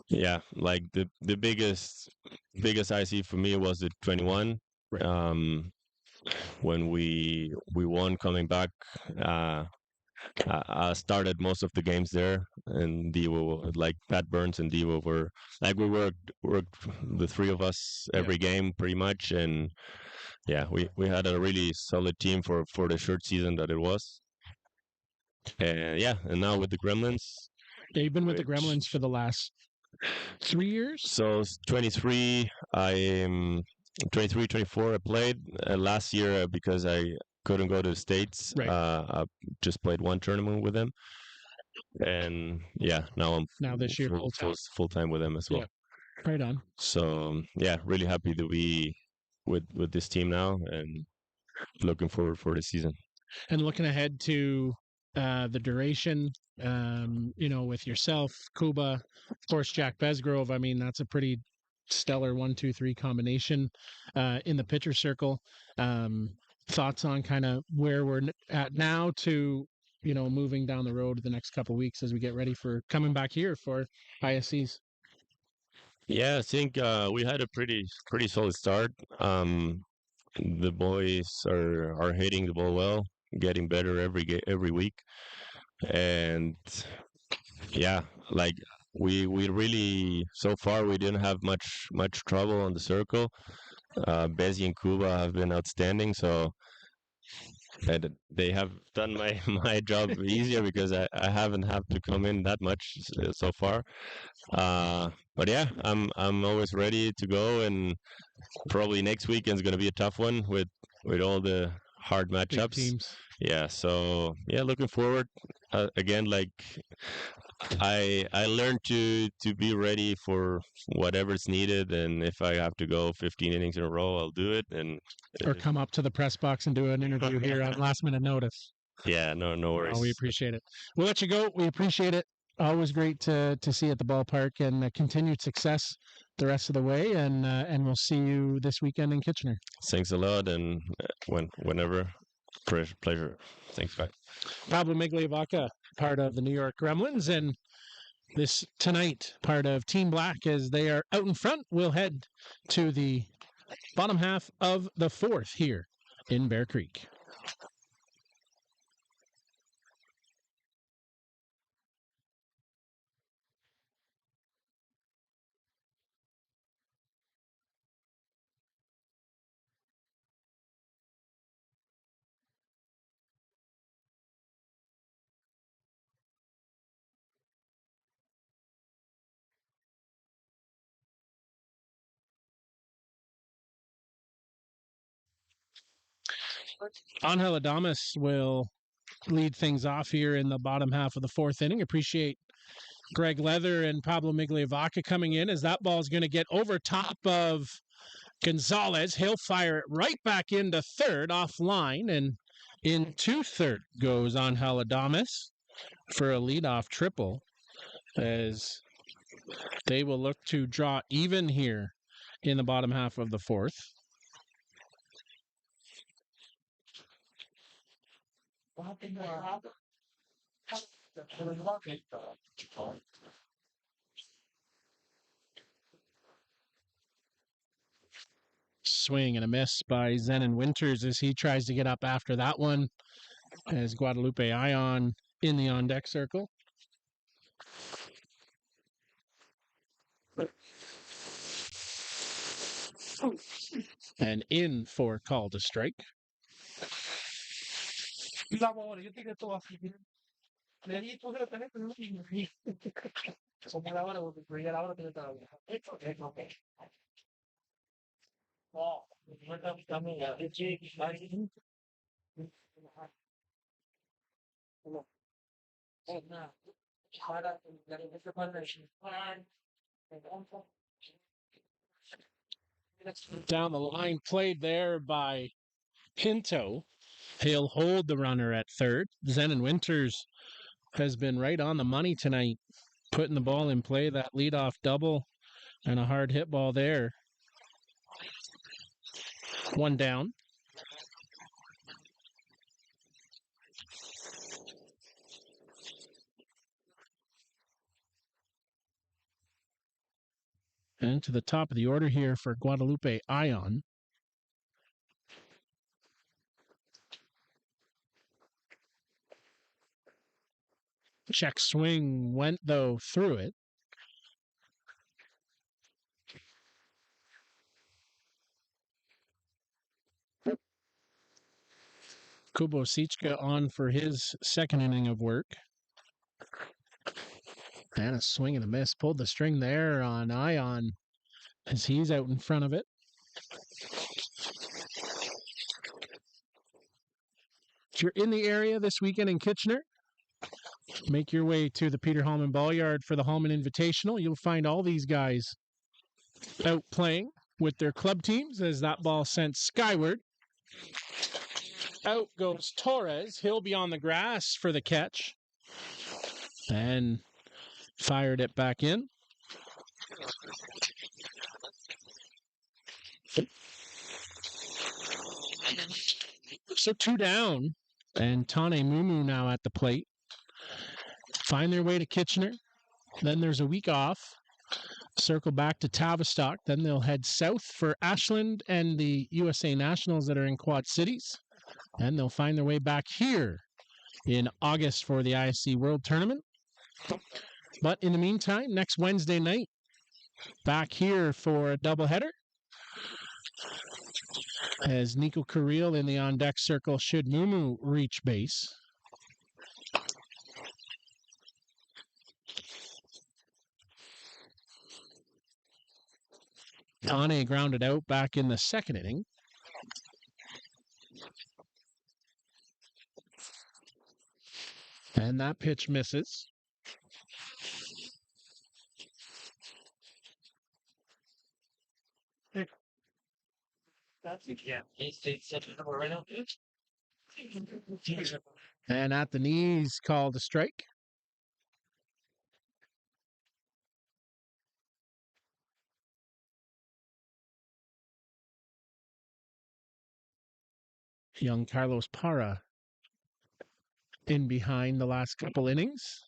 yeah, like the biggest IC for me was the 21. Right. When we won coming back. I started most of the games there, and Devo, like Pat Burns and Devo, were like we worked the three of us every game pretty much, and yeah, we had a really solid team for the short season that it was, and yeah, and now with the Gremlins. Yeah, you've been with the which- Gremlins for the last 3 years. So 23, I am 23, 24. I played last year because I couldn't go to the States. Right. I just played one tournament with them, and yeah, now I'm Now this year, full-time. full time with them as well. Yeah. Right on. So yeah, really happy to be with this team now, and looking forward for the season. And looking ahead to the duration, with yourself, Kuba, of course, Jack Besgrove. I mean, that's a pretty stellar 1-2-3 combination in the pitcher circle. Thoughts on kind of where we're at now to, moving down the road the next couple of weeks as we get ready for coming back here for ISCs. Yeah, I think we had a pretty solid start. The boys are hitting the ball well, getting better every week, and yeah, like we really so far we didn't have much trouble on the circle. Bezzy and Kuba have been outstanding, so they have done my my job easier because I haven't had to come in that much so far. But yeah, I'm always ready to go, and probably next weekend's gonna be a tough one with all the hard Big matchups. teams. Yeah, so yeah, looking forward. Again, like I learned to be ready for whatever's needed, and if I have to go 15 innings in a row, I'll do it. And Or come up to the press box and do an interview here on last minute notice. yeah, no worries. Oh, we appreciate it. We'll let you go. We appreciate it. Always great to see you at the ballpark, and continued success the rest of the way. And we'll see you this weekend in Kitchener. Thanks a lot, and whenever, pleasure. Thanks, bye. Pablo Migliavaca, part of the New York Gremlins, and this tonight part of Team Black as they are out in front. We'll head to the bottom half of the fourth here in Bear Creek. Angel Adames will lead things off here in the bottom half of the fourth inning. Appreciate Greg Leather and Pablo Migliavaca coming in as that ball is going to get over top of Gonzalez. He'll fire it right back into third offline, and into third goes Angel Adames for a leadoff triple as they will look to draw even here in the bottom half of the fourth. swing and a miss by Zenon Winters as he tries to get up after that one. As Guadalupe Ion in the on-deck circle. And in for call to strike. Down the line, played there by Pinto. He'll hold the runner at third. Zenon Winters has been right on the money tonight, putting the ball in play, that leadoff double and a hard hit ball there. One down. And to the top of the order here for Guadalupe Ion. Check swing went, though, through it. Kubosichka on for his second inning of work. And a swing and a miss. Pulled the string there on Ion as he's out in front of it. If you're in the area this weekend in Kitchener, make your way to the Peter Hallman Ball Yard for the Hallman Invitational. You'll find all these guys out playing with their club teams as that ball sent skyward. Out goes Torres. He'll be on the grass for the catch. And fired it back in. So 2 down. And Tane Mumu now at the plate. Find their way to Kitchener. Then there's a week off. Circle back to Tavistock. Then they'll head south for Ashland and the USA Nationals that are in Quad Cities. And they'll find their way back here in August for the ISC World Tournament. But in the meantime, next Wednesday night, back here for a doubleheader. As Nico Carril in the on-deck circle should Mumu reach base. Tane grounded out back in the second inning. And that pitch misses. And at the knees, called a strike. Young Carlos Parra in behind the last couple innings.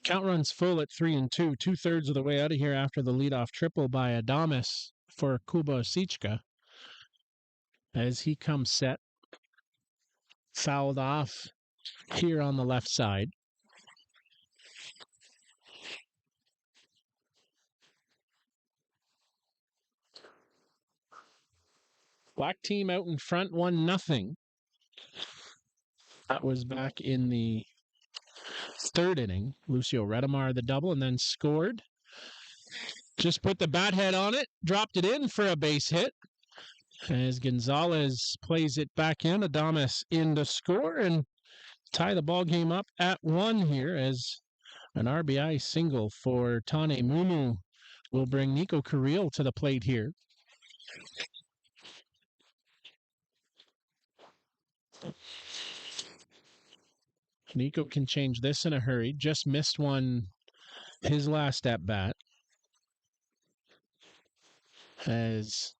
Count runs full at 3-2, 2/3 of the way out of here after the leadoff triple by Adames for Kubosichka. As he comes set, fouled off here on the left side. Black team out in front, 1-0. That was back in the third inning. Lucio Redemar the double and then scored. Just put the bat head on it, dropped it in for a base hit. As Gonzalez plays it back in, Adames in to score and tie the ball game up at 1 here as an RBI single for Tane Mumu will bring Nico Carril to the plate here. Nico can change this in a hurry. Just missed one his last at bat. As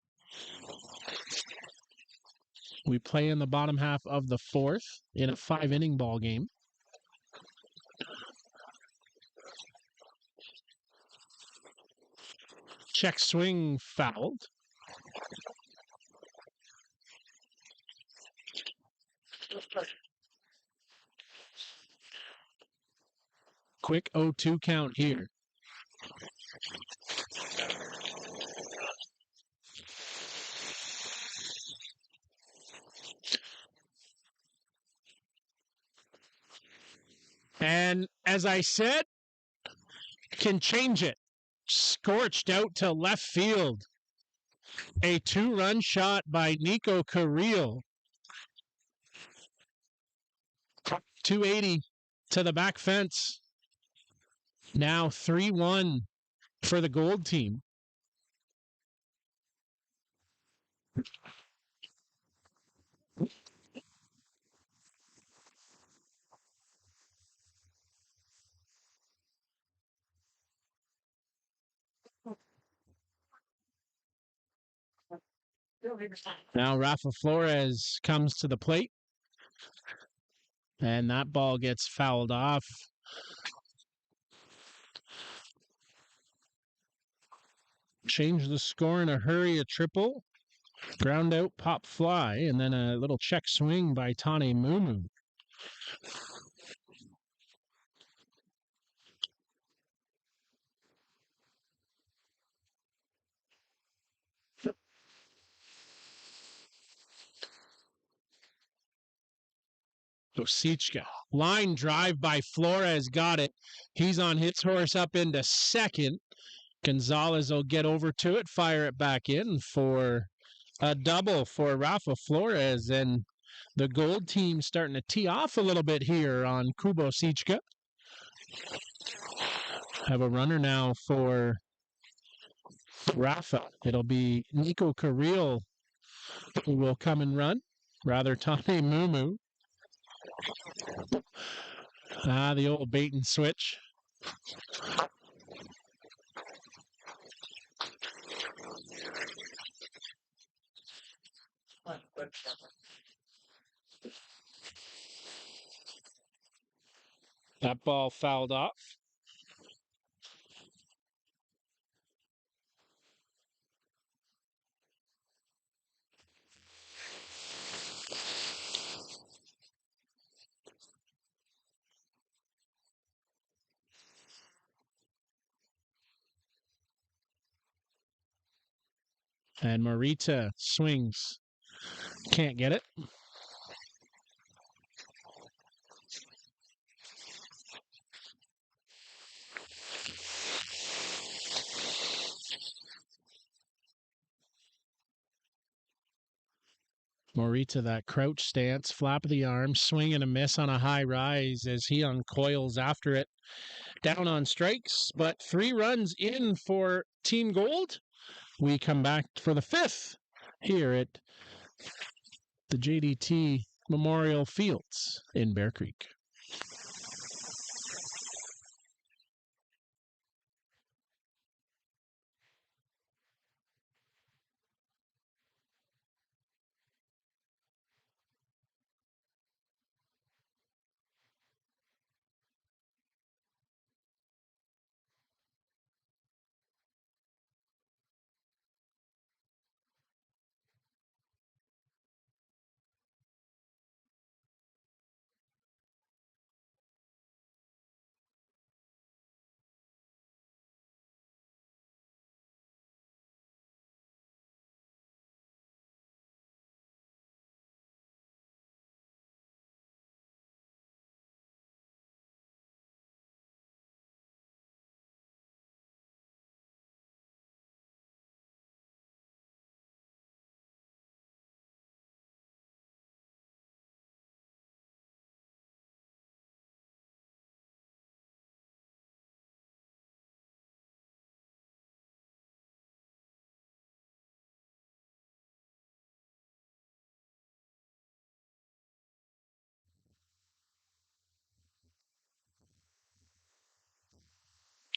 We play in the bottom half of the fourth in a 5-inning ball game. Check swing fouled. Quick 0-2 count here. And as I said, can change it. Scorched out to left field. A 2-run shot by Nico Carrillo. 280 to the back fence. Now 3-1 for the Gold team. Now Rafa Flores comes to the plate. And that ball gets fouled off. Change the score in a hurry, a triple. Ground out, pop fly, and then a little check swing by Tane Mumu. Osichka. Line drive by Flores. Got it. He's on his horse up into second. Gonzalez will get over to it, fire it back in for a double for Rafa Flores. And the Gold team starting to tee off a little bit here on Kubo Sichka. Have a runner now for Rafa. It'll be Nico Carrillo who will come and run. Rather, Tane Mumu. The old bait and switch. That ball fouled off. And Morita swings. Can't get it. Morita, that crouch stance, flap of the arm, swing and a miss on a high rise as he uncoils after it. Down on strikes, but 3 runs in for Team Gold. We come back for the 5th here at the JDT Memorial Fields in Bear Creek.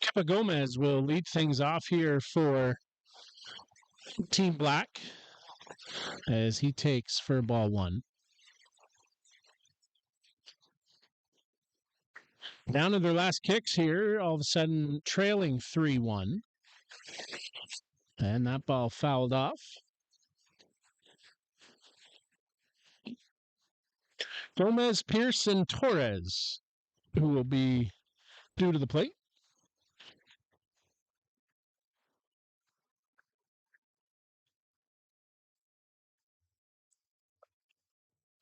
Kepa Gomez will lead things off here for Team Black. as he takes for ball one. Down to their last kicks here, all of a sudden trailing 3-1. And that ball fouled off. Gomez, Pierce, and Torres, who will be due to the plate.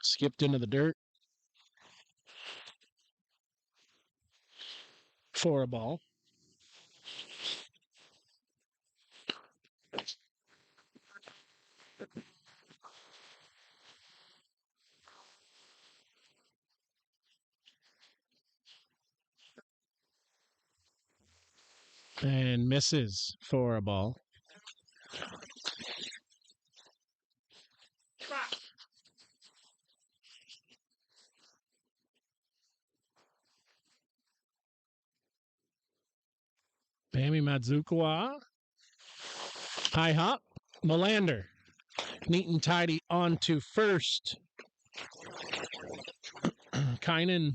Skipped into the dirt for a ball. And misses for a ball. Bami Madzukawa. High hop. Melander. Neat and tidy onto first. Kynan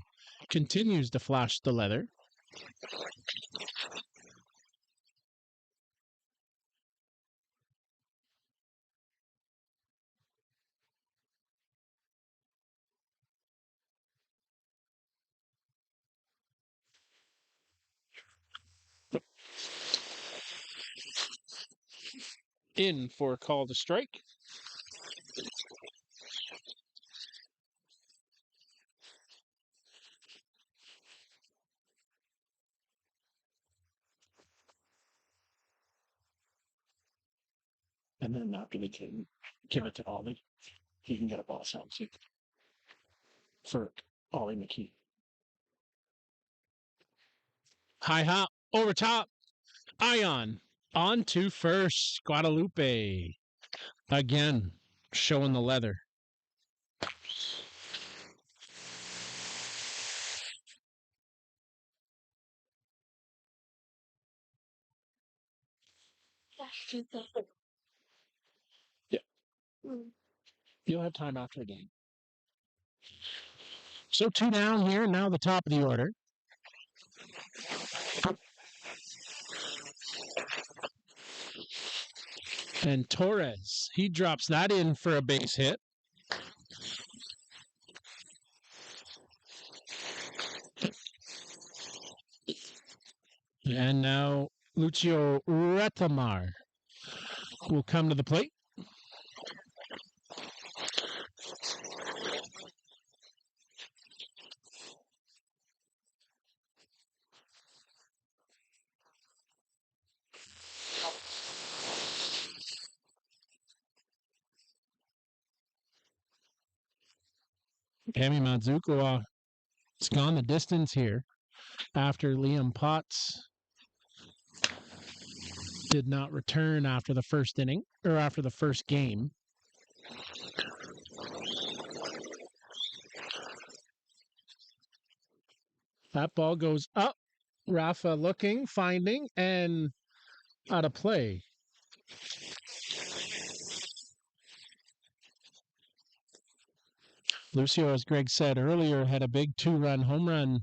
continues to flash the leather. In for a call to strike. And then after they can give it to Ollie, he can get a ball sound for Ollie McKee. High hop over top. Ion on to first. Guadalupe again showing the leather. Yeah. You'll have time after the game. So 2 down here, now the top of the order. And Torres, he drops that in for a base hit. And now Lucio Retamar will come to the plate. Bami Madzukawa has gone the distance here after Liam Potts did not return after the first inning or after the first game. That ball goes up. Rafa looking, finding, and out of play. Lucio, as Greg said earlier, had a big 2-run home run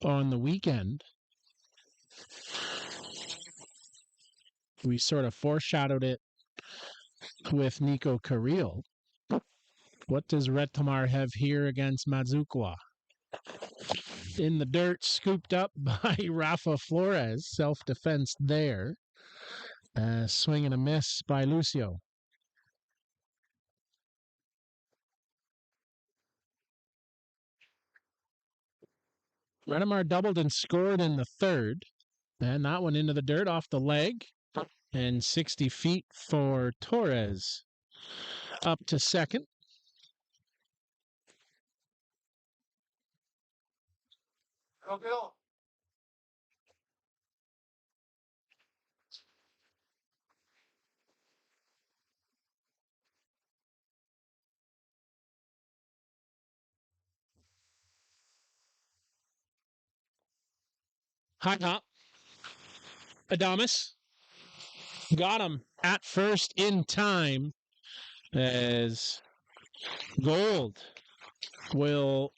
on the weekend. We sort of foreshadowed it with Nico Carrillo. What does Retamar have here against Madzukawa? In the dirt, scooped up by Rafa Flores. Self-defense there. Swing and a miss by Lucio. Retamar doubled and scored in the third. And that one into the dirt off the leg. And 60 feet for Torres. Up to second. Go, Bill. High hop. Adames got him at first in time as Gold will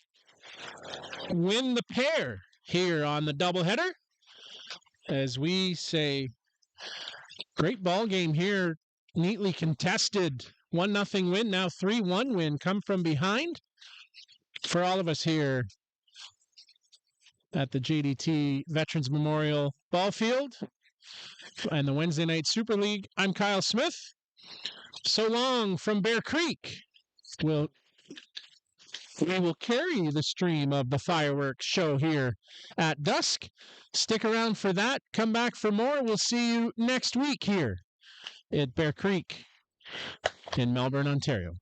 win the pair here on the doubleheader. As we say, great ball game here, neatly contested. 1-0 win, now 3-1 win, come from behind for all of us here at the JDT Veterans Memorial Ball Field and the Wednesday Night Super League. I'm Kyle Smith. So long from Bear Creek. We will carry the stream of the fireworks show here at dusk. Stick around for that. Come back for more. We'll see you next week here at Bear Creek in Melbourne, Ontario.